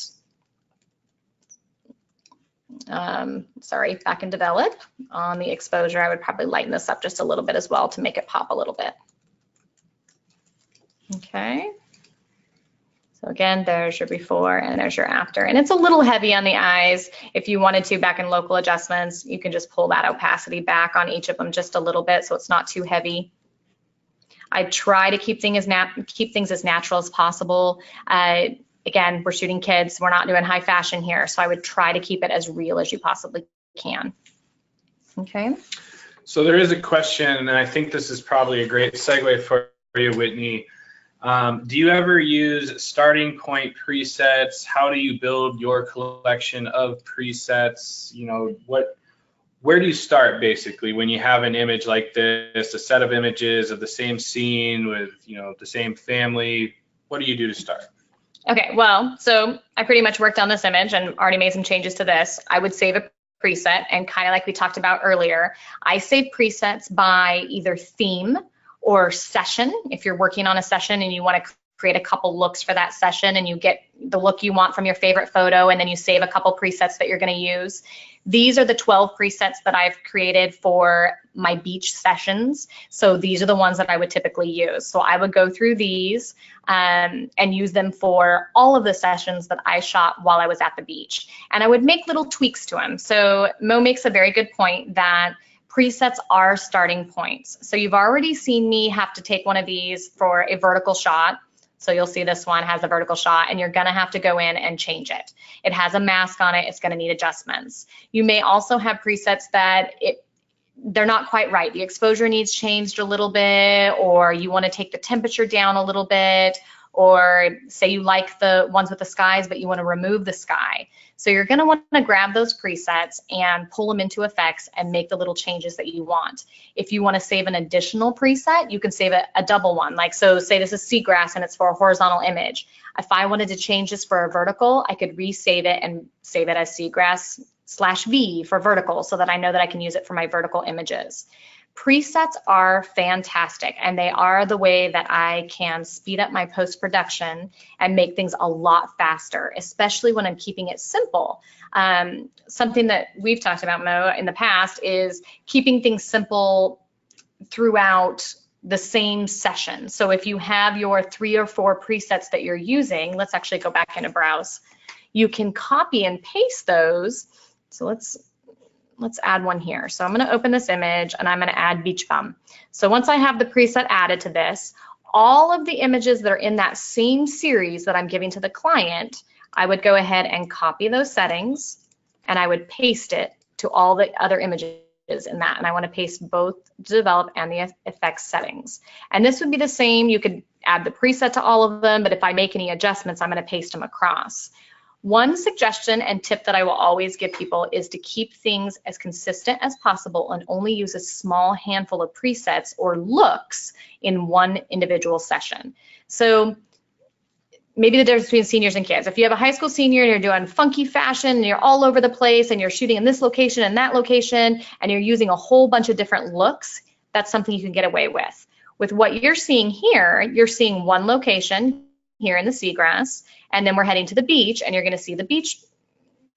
Sorry, back and develop. On the exposure, I would probably lighten this up just a little bit as well to make it pop a little bit. Okay. So again, there's your before and there's your after. And it's a little heavy on the eyes. If you wanted to, back in local adjustments, you can just pull that opacity back on each of them just a little bit so it's not too heavy. I try to keep things as natural as possible. Again, we're shooting kids. We're not doing high fashion here. So I would try to keep it as real as you possibly can. Okay. So there is a question, and I think this is probably a great segue for you, Whitney. Do you ever use starting point presets? How do you build your collection of presets? You know, where do you start basically when you have an image like this, a set of images of the same scene with, you know, the same family? What do you do to start? Okay, well, so I pretty much worked on this image and already made some changes to this. I would save a preset, and kind of like we talked about earlier, I save presets by either theme or session. If you're working on a session and you want to create a couple looks for that session and you get the look you want from your favorite photo, and then you save a couple presets that you're going to use. These are the 12 presets that I've created for my beach sessions. So these are the ones that I would typically use. So I would go through these and use them for all of the sessions that I shot while I was at the beach. And I would make little tweaks to them. So Mo makes a very good point that presets are starting points. So you've already seen me have to take one of these for a vertical shot. So you'll see this one has a vertical shot, and you're gonna have to go in and change it. It has a mask on it, it's gonna need adjustments. You may also have presets that they're not quite right. The exposure needs changed a little bit, or you wanna take the temperature down a little bit, or say you like the ones with the skies, but you wanna remove the sky. So you're gonna wanna grab those presets and pull them into effects and make the little changes that you want. If you wanna save an additional preset, you can save a double one. Like, so say this is seagrass and it's for a horizontal image. If I wanted to change this for a vertical, I could resave it and save it as seagrass/V for vertical so that I know that I can use it for my vertical images. Presets are fantastic, and they are the way that I can speed up my post-production and make things a lot faster, especially when I'm keeping it simple. Something that we've talked about, Mo, in the past is keeping things simple throughout the same session. So if you have your 3 or 4 presets that you're using, let's actually go back into Browse. You can copy and paste those. So let's add one here. So I'm going to open this image and I'm going to add beach bum. So once I have the preset added to this, all of the images that are in that same series that I'm giving to the client, I would go ahead and copy those settings and I would paste it to all the other images in that. And I want to paste both develop and the effects settings. And this would be the same. You could add the preset to all of them, but if I make any adjustments, I'm going to paste them across. One suggestion and tip that I will always give people is to keep things as consistent as possible and only use a small handful of presets or looks in one individual session. So maybe the difference between seniors and kids. If you have a high school senior and you're doing funky fashion and you're all over the place and you're shooting in this location and that location and you're using a whole bunch of different looks, that's something you can get away with. With what you're seeing here, you're seeing one location here in the seagrass, and then we're heading to the beach and you're going to see the beach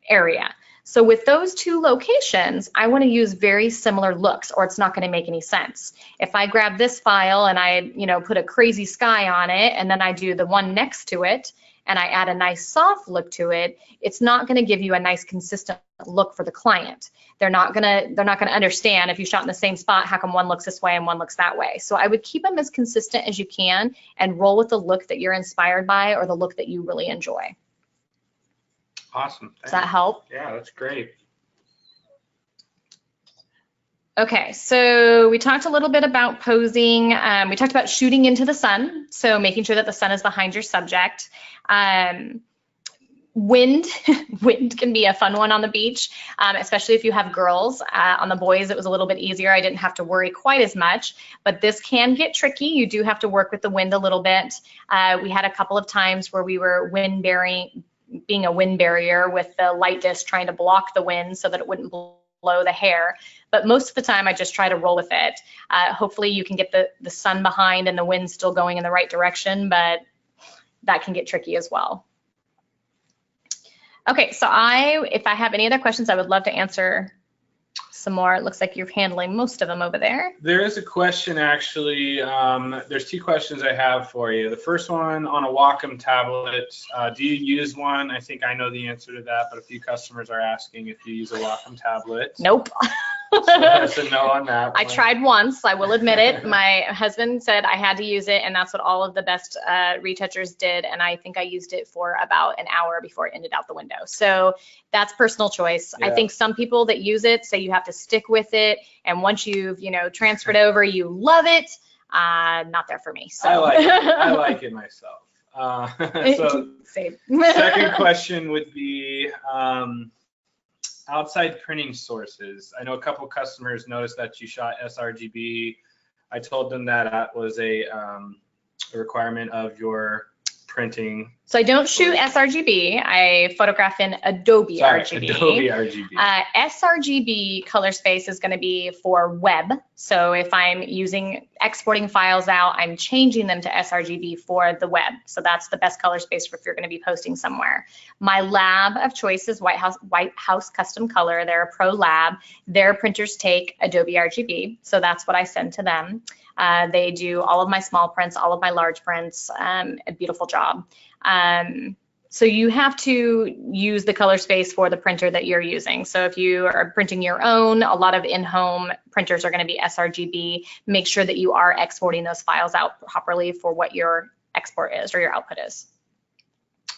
area. So with those two locations, I want to use very similar looks or it's not going to make any sense. If I grab this file and I, put a crazy sky on it and then I do the one next to it and I add a nice soft look to it, it's not going to give you a nice consistent look for the client. They're not going to understand if you shot in the same spot, how come one looks this way and one looks that way. So I would keep them as consistent as you can and roll with the look that you're inspired by or the look that you really enjoy. Awesome. Does that help? Yeah, that's great. Okay, so we talked a little bit about posing. We talked about shooting into the sun, so making sure that the sun is behind your subject. Wind can be a fun one on the beach, especially if you have girls. On the boys, it was a little bit easier. I didn't have to worry quite as much, but this can get tricky. You do have to work with the wind a little bit. We had a couple of times where we were being a wind barrier with the light disc trying to block the wind so that it wouldn't blow the hair. But most of the time I just try to roll with it. Hopefully you can get the sun behind and the wind still going in the right direction, but that can get tricky as well. Okay, so if I have any other questions, I would love to answer some more. It looks like you're handling most of them over there. There is a question actually. There's two questions I have for you. The first one on a Wacom tablet. Do you use one? I think I know the answer to that, but a few customers are asking if you use a Wacom tablet. Nope. So that's a no on that one. I tried once, I will admit it. My husband said I had to use it, and that's what all of the best retouchers did, and I think I used it for about an hour before it ended out the window. So that's personal choice. Yeah. I think some people that use it say you have to stick with it, and once you've transferred over, you love it. Not there for me. So. I like it myself. So Same. Second question would be, outside printing sources. I know a couple customers noticed that you shot sRGB. I told them that was a requirement of your printing. So I don't shoot sRGB. I photograph in Adobe RGB. Adobe RGB. sRGB color space is going to be for web. So if I'm exporting files out, I'm changing them to sRGB for the web. So that's the best color space if you're going to be posting somewhere. My lab of choice is White House Custom Color. They're a pro lab. Their printers take Adobe RGB. So that's what I send to them. They do all of my small prints, all of my large prints, a beautiful job. So you have to use the color space for the printer that you're using. So if you are printing your own, a lot of in-home printers are going to be sRGB. Make sure that you are exporting those files out properly for what your export is or your output is.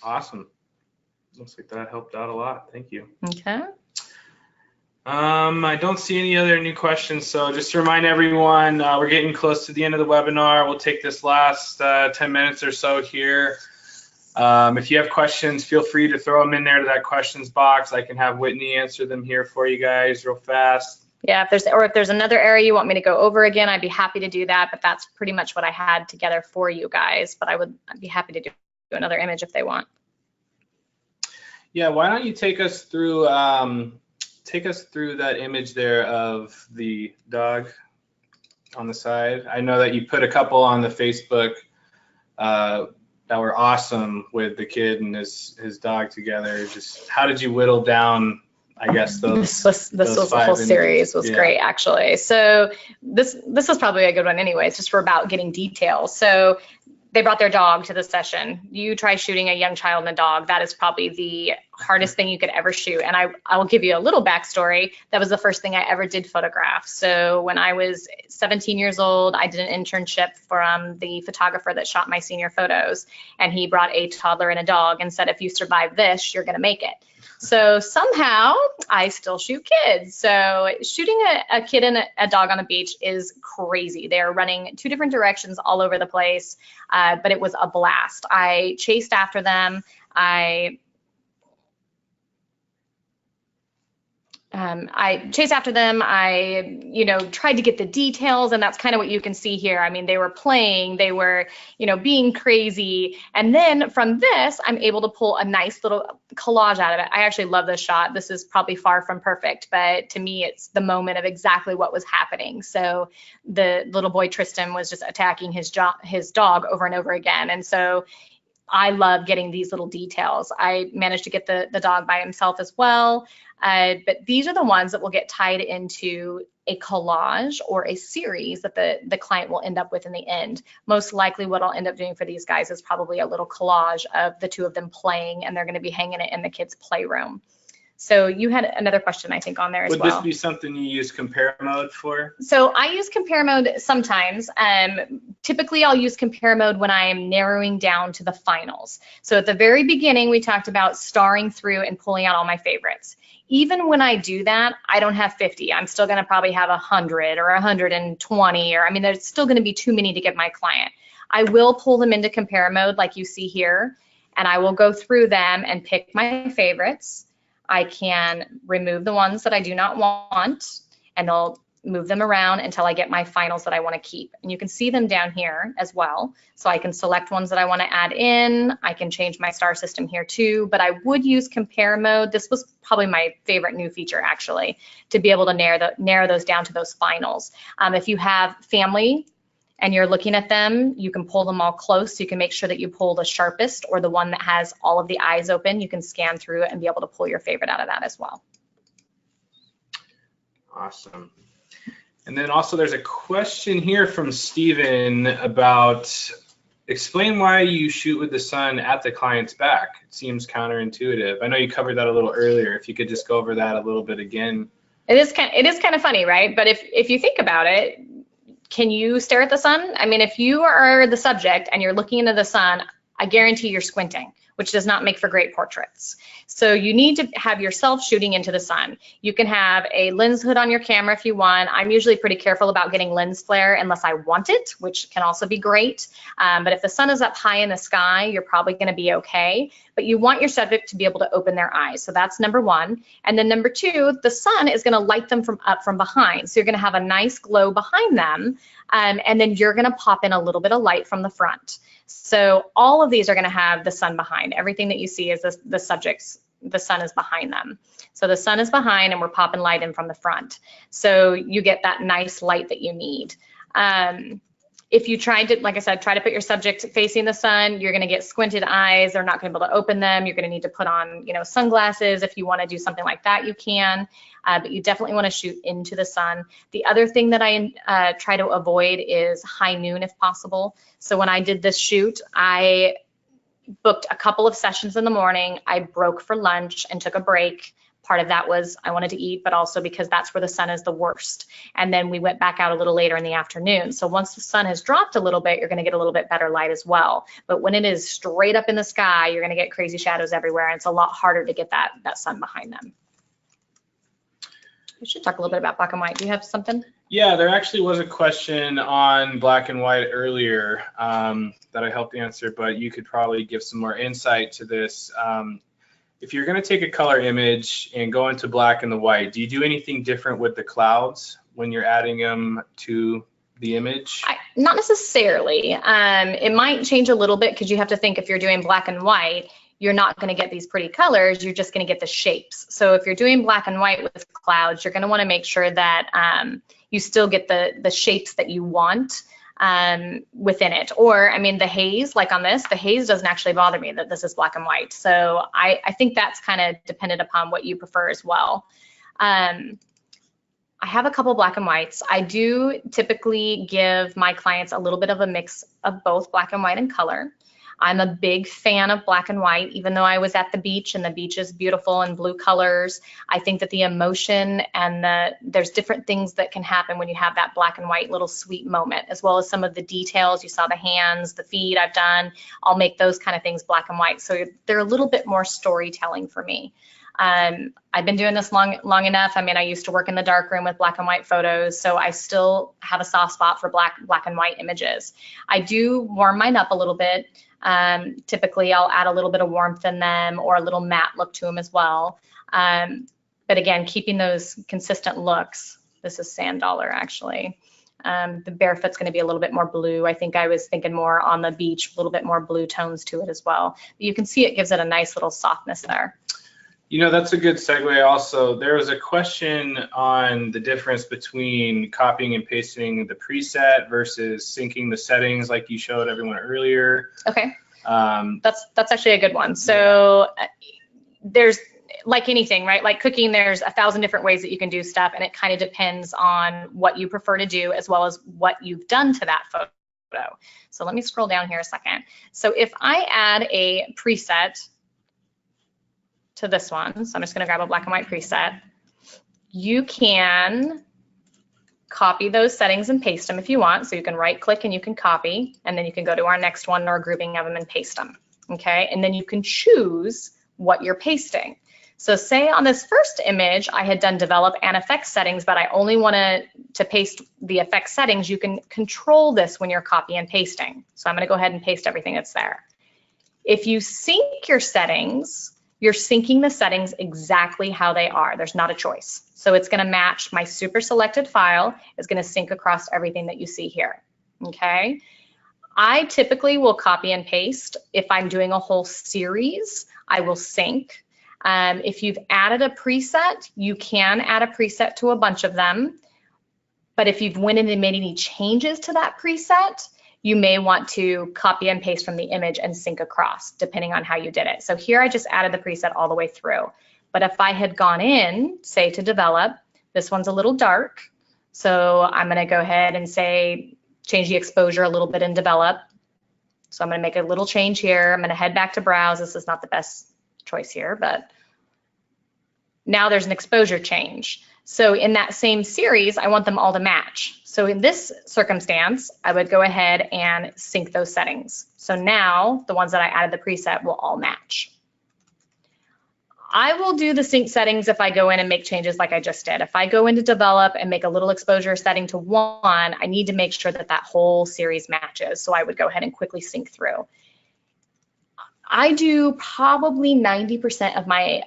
Awesome. Looks like that helped out a lot. Thank you. Okay. I don't see any other new questions, so just to remind everyone, we're getting close to the end of the webinar. We'll take this last 10 minutes or so here. If you have questions, feel free to throw them in there to that questions box. I can have Whitney answer them here for you guys real fast. Yeah, if there's another area you want me to go over again, I'd be happy to do that, but that's pretty much what I had together for you guys, but I'd be happy to do another image if they want. Yeah, why don't you take us through that image there of the dog on the side. I know that you put a couple on the Facebook that were awesome with the kid and his dog together. Just how did you whittle down, I guess, those this whole series was great, actually. So this was probably a good one anyways, just for about getting details. So they brought their dog to the session. You try shooting a young child and a dog. That is probably the hardest thing you could ever shoot. And I will give you a little backstory. That was the first thing I ever did photograph. So when I was 17 years old, I did an internship from the photographer that shot my senior photos. And he brought a toddler and a dog and said, if you survive this, you're going to make it. So somehow I still shoot kids. So shooting a kid and a dog on the beach is crazy. They're running two different directions all over the place, but it was a blast. I chased after them. I chased after them. I, tried to get the details, and that's kind of what you can see here. I mean, they were playing, they were, being crazy. And then from this, I'm able to pull a nice little collage out of it. I actually love this shot. This is probably far from perfect, but to me, it's the moment of exactly what was happening. So the little boy Tristan was just attacking his dog over and over again. And so I love getting these little details. I managed to get the dog by himself as well. But these are the ones that will get tied into a collage or a series that the client will end up with in the end. Most likely what I'll end up doing for these guys is probably a little collage of the two of them playing, and they're going to be hanging it in the kids' playroom. So you had another question, I think, on there as well. Would this be something you use compare mode for? So I use compare mode sometimes. Typically, I'll use compare mode when I am narrowing down to the finals. So at the very beginning, we talked about starring through and pulling out all my favorites. Even when I do that, I don't have 50. I'm still going to probably have 100 or 120, or I mean, there's still going to be too many to give my client. I will pull them into compare mode like you see here, and I will go through them and pick my favorites. I can remove the ones that I do not want, and I'll move them around until I get my finals that I want to keep. And you can see them down here as well. So I can select ones that I want to add in. I can change my star system here too, but I would use compare mode. This was probably my favorite new feature, actually, to be able to narrow those down to those finals. If you have family and you're looking at them, you can pull them all close. So you can make sure that you pull the sharpest or the one that has all of the eyes open. You can scan through it and be able to pull your favorite out of that as well. Awesome. And then also there's a question here from Steven about explain why you shoot with the sun at the client's back. It seems counterintuitive. I know you covered that a little earlier. If you could just go over that a little bit again. It is kind of funny, right? But if you think about it, can you stare at the sun? I mean, if you are the subject and you're looking into the sun, I guarantee you're squinting, which does not make for great portraits. So you need to have yourself shooting into the sun. You can have a lens hood on your camera if you want. I'm usually pretty careful about getting lens flare unless I want it, which can also be great. But if the sun is up high in the sky, you're probably going to be okay. But you want your subject to be able to open their eyes. So that's number one. And then number two, the sun is going to light them up from behind. So you're going to have a nice glow behind them. And then you're going to pop in a little bit of light from the front. So all of these are going to have the sun behind. Everything that you see is the subjects, the sun is behind them. So the sun is behind and we're popping light in from the front. So you get that nice light that you need. If you tried to, like I said, try to put your subject facing the sun, you're going to get squinted eyes. They're not going to be able to open them. You're going to need to put on, sunglasses. If you want to do something like that, you can. But you definitely want to shoot into the sun. The other thing that I try to avoid is high noon if possible. So when I did this shoot, I booked a couple of sessions in the morning. I broke for lunch and took a break. Part of that was I wanted to eat, but also because that's where the sun is the worst. And then we went back out a little later in the afternoon. So once the sun has dropped a little bit, you're going to get a little bit better light as well. But when it is straight up in the sky, you're going to get crazy shadows everywhere. And it's a lot harder to get that sun behind them. We should talk a little bit about black and white. Do you have something? Yeah, there actually was a question on black and white earlier that I helped answer, but you could probably give some more insight to this. If you're going to take a color image and go into black and the white, do you do anything different with the clouds when you're adding them to the image? Not necessarily. It might change a little bit because you have to think if you're doing black and white, you're not going to get these pretty colors. You're just going to get the shapes. So if you're doing black and white with clouds, you're going to want to make sure that you still get the shapes that you want within it. Or, I mean, the haze, like on this, the haze doesn't actually bother me that this is black and white. So I think that's kind of dependent upon what you prefer as well. I have a couple black and whites. I do typically give my clients a little bit of a mix of both black and white and color. I'm a big fan of black and white, even though I was at the beach and the beach is beautiful in blue colors. I think that the emotion and there's different things that can happen when you have that black and white little sweet moment, as well as some of the details. You saw the hands, the feet I've done. I'll make those kind of things black and white. So they're a little bit more storytelling for me. I've been doing this long enough. I mean, I used to work in the darkroom with black and white photos, so I still have a soft spot for black and white images. I do warm mine up a little bit. Typically, I'll add a little bit of warmth in them or a little matte look to them as well. But again, keeping those consistent looks. This is Sand Dollar, actually. The Barefoot's going to be a little bit more blue. I think I was thinking more on the beach, a little bit more blue tones to it as well. But you can see it gives it a nice little softness there. You know, that's a good segue also. There was a question on the difference between copying and pasting the preset versus syncing the settings like you showed everyone earlier. Okay, that's actually a good one. So there's, like anything, right? Like cooking, there's 1,000 different ways that you can do stuff, and it kind of depends on what you prefer to do as well as what you've done to that photo. So let me scroll down here a second. So if I add a preset to this one, so I'm just going to grab a black and white preset, you can copy those settings and paste them if you want. So you can right click and you can copy, and then you can go to our next one or grouping of them and paste them. Okay, and then you can choose what you're pasting. So say on this first image, I had done develop and effect settings, but I only wanted to paste the effect settings. You can control this when you're copy and pasting. So I'm going to go ahead and paste everything that's there. If you sync your settings, you're syncing the settings exactly how they are. There's not a choice. So it's going to match my super selected file is going to sync across everything that you see here. Okay. I typically will copy and paste. If I'm doing a whole series, I will sync. If you've added a preset, you can add a preset to a bunch of them. But if you've went in and made any changes to that preset, you may want to copy and paste from the image and sync across, depending on how you did it. So here I just added the preset all the way through. But if I had gone in, say to develop, this one's a little dark. So I'm going to go ahead and say, change the exposure a little bit in develop. So I'm going to make a little change here. I'm going to head back to browse. This is not the best choice here, but now there's an exposure change. So in that same series, I want them all to match. So in this circumstance, I would go ahead and sync those settings. So now the ones that I added the preset will all match. I will do the sync settings if I go in and make changes like I just did. If I go into develop and make a little exposure setting to 1, I need to make sure that that whole series matches. So I would go ahead and quickly sync through. I do probably 90% of my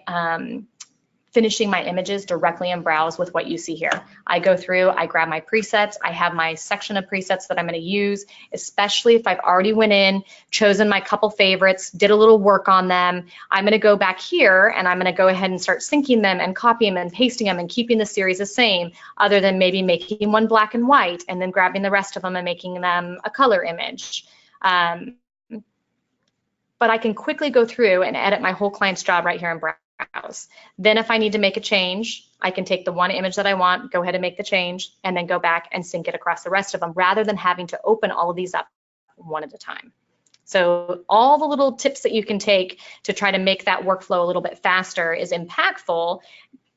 finishing my images directly in browse with what you see here. I go through, I grab my presets, I have my section of presets that I'm going to use, especially if I've already went in, chosen my couple favorites, did a little work on them. I'm going to go back here and I'm going to go ahead and start syncing them and copying them and pasting them and keeping the series the same, other than maybe making one black and white and then grabbing the rest of them and making them a color image. But I can quickly go through and edit my whole client's job right here in browse. Then if I need to make a change, I can take the one image that I want, go ahead and make the change, and then go back and sync it across the rest of them, rather than having to open all of these up one at a time. So all the little tips that you can take to try to make that workflow a little bit faster is impactful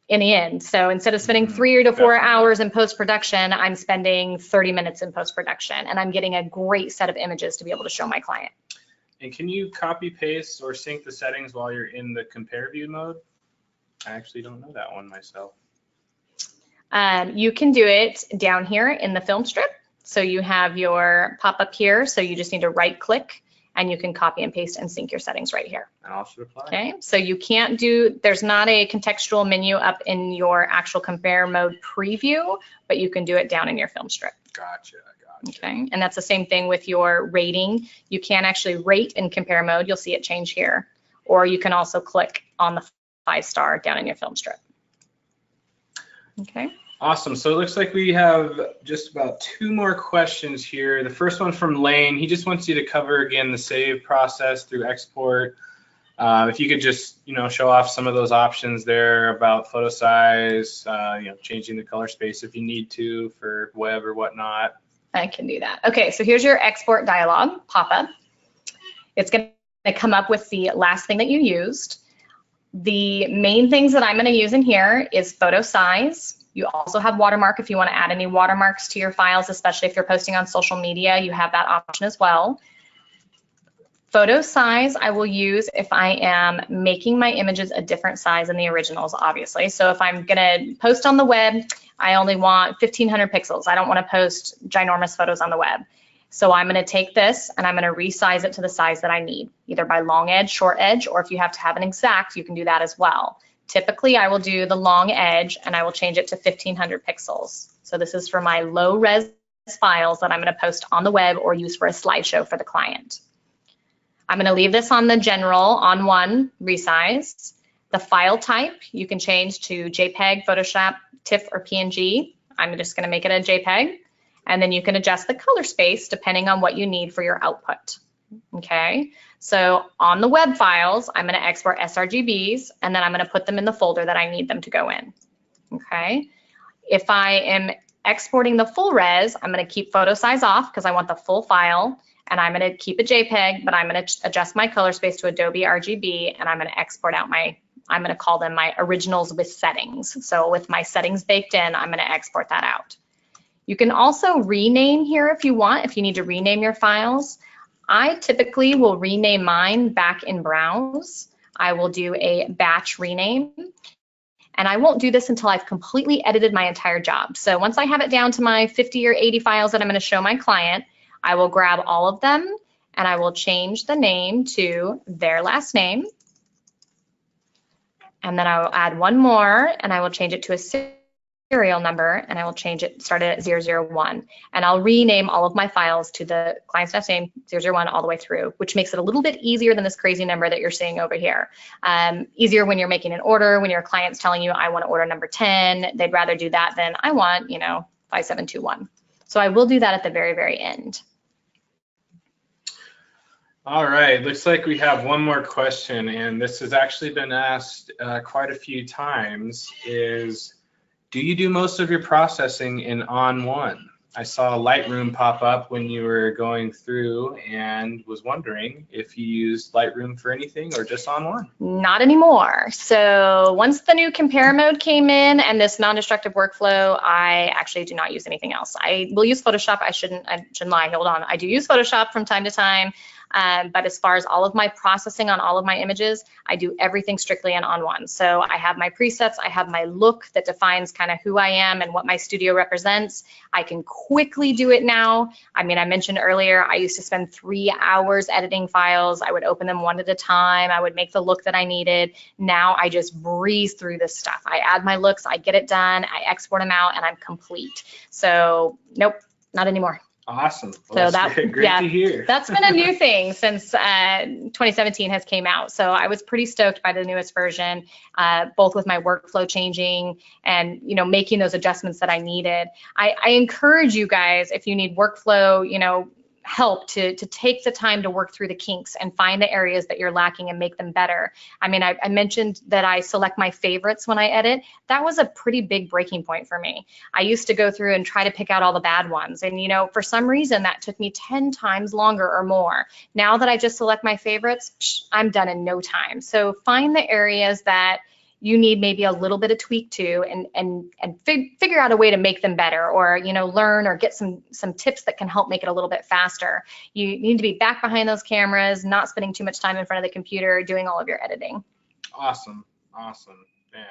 in the end. So instead of spending 3 to 4 hours in post-production, I'm spending 30 minutes in post-production, and I'm getting a great set of images to be able to show my client. And can you copy paste or sync the settings while you're in the compare view mode? I actually don't know that one myself. You can do it down here in the film strip. So you have your pop-up here. So you just need to right click and you can copy and paste and sync your settings right here. And I'll apply. Okay, so you can't do, there's not a contextual menu up in your actual compare mode preview, but you can do it down in your film strip. Gotcha. Okay, and that's the same thing with your rating. You can actually rate in compare mode. You'll see it change here. Or you can also click on the 5-star down in your film strip. Okay. Awesome. So it looks like we have just about 2 more questions here. The first one from Lane. He just wants you to cover again the save process through export. If you could just, show off some of those options there about photo size, changing the color space if you need to for web or whatnot. I can do that. Okay, so here's your export dialog pop-up. It's going to come up with the last thing that you used. The main things that I'm going to use in here is photo size. You also have watermark if you want to add any watermarks to your files, especially if you're posting on social media, you have that option as well. Photo size I will use if I am making my images a different size than the originals, obviously. So if I'm going to post on the web, I only want 1500 pixels. I don't want to post ginormous photos on the web. So I'm going to take this and I'm going to resize it to the size that I need, either by long edge, short edge, or if you have to have an exact, you can do that as well. Typically, I will do the long edge and I will change it to 1500 pixels. So this is for my low res files that I'm going to post on the web or use for a slideshow for the client. I'm going to leave this on the general ON1 resize. The file type you can change to JPEG, Photoshop, TIFF, or PNG. I'm just going to make it a JPEG. And then you can adjust the color space depending on what you need for your output. Okay, so on the web files, I'm going to export sRGBs, and then I'm going to put them in the folder that I need them to go in. Okay, if I am exporting the full res, I'm going to keep photo size off because I want the full file, and I'm going to keep a JPEG, but I'm going to adjust my color space to Adobe RGB, and I'm going to export out I'm going to call them my originals with settings. So with my settings baked in, I'm going to export that out. You can also rename here if you want, if you need to rename your files. I typically will rename mine back in Browse. I will do a batch rename, and I won't do this until I've completely edited my entire job. So once I have it down to my 50 or 80 files that I'm going to show my client, I will grab all of them and I will change the name to their last name. And then I will add one more and I will change it to a serial number, and I will change it, start it at 001. And I'll rename all of my files to the client's last name 001 all the way through, which makes it a little bit easier than this crazy number that you're seeing over here. Easier when you're making an order, when your client's telling you, I want to order number 10, they'd rather do that than I want, 5721. So I will do that at the very, very end. All right, looks like we have one more question, and this has actually been asked quite a few times, is do you do most of your processing in ON1? I saw Lightroom pop up when you were going through and was wondering if you used Lightroom for anything or just ON1. Not anymore. So once the new compare mode came in and this non-destructive workflow, I actually do not use anything else. I will use Photoshop. I shouldn't lie, hold on. I do use Photoshop from time to time. But as far as all of my processing on all of my images, I do everything strictly in ON1. So I have my presets, I have my look that defines kind of who I am and what my studio represents. I can quickly do it now. I mean, I mentioned earlier, I used to spend 3 hours editing files. I would open them one at a time. I would make the look that I needed. Now I just breeze through this stuff. I add my looks, I get it done, I export them out, and I'm complete. So nope, not anymore. Awesome. Well, so that's great to hear. That's been a new thing since 2017 has came out. So I was pretty stoked by the newest version, both with my workflow changing and making those adjustments that I needed. I encourage you guys, if you need workflow, help to take the time to work through the kinks and find the areas that you're lacking and make them better. I mean, I mentioned that I select my favorites when I edit. That was a pretty big breaking point for me. I used to go through and try to pick out all the bad ones. And, for some reason that took me 10 times longer or more. Now that I just select my favorites, I'm done in no time. So find the areas that you need maybe a little bit of tweak to and figure out a way to make them better, or learn or get some tips that can help make it a little bit faster. You need to be back behind those cameras, not spending too much time in front of the computer doing all of your editing. Awesome. Yeah.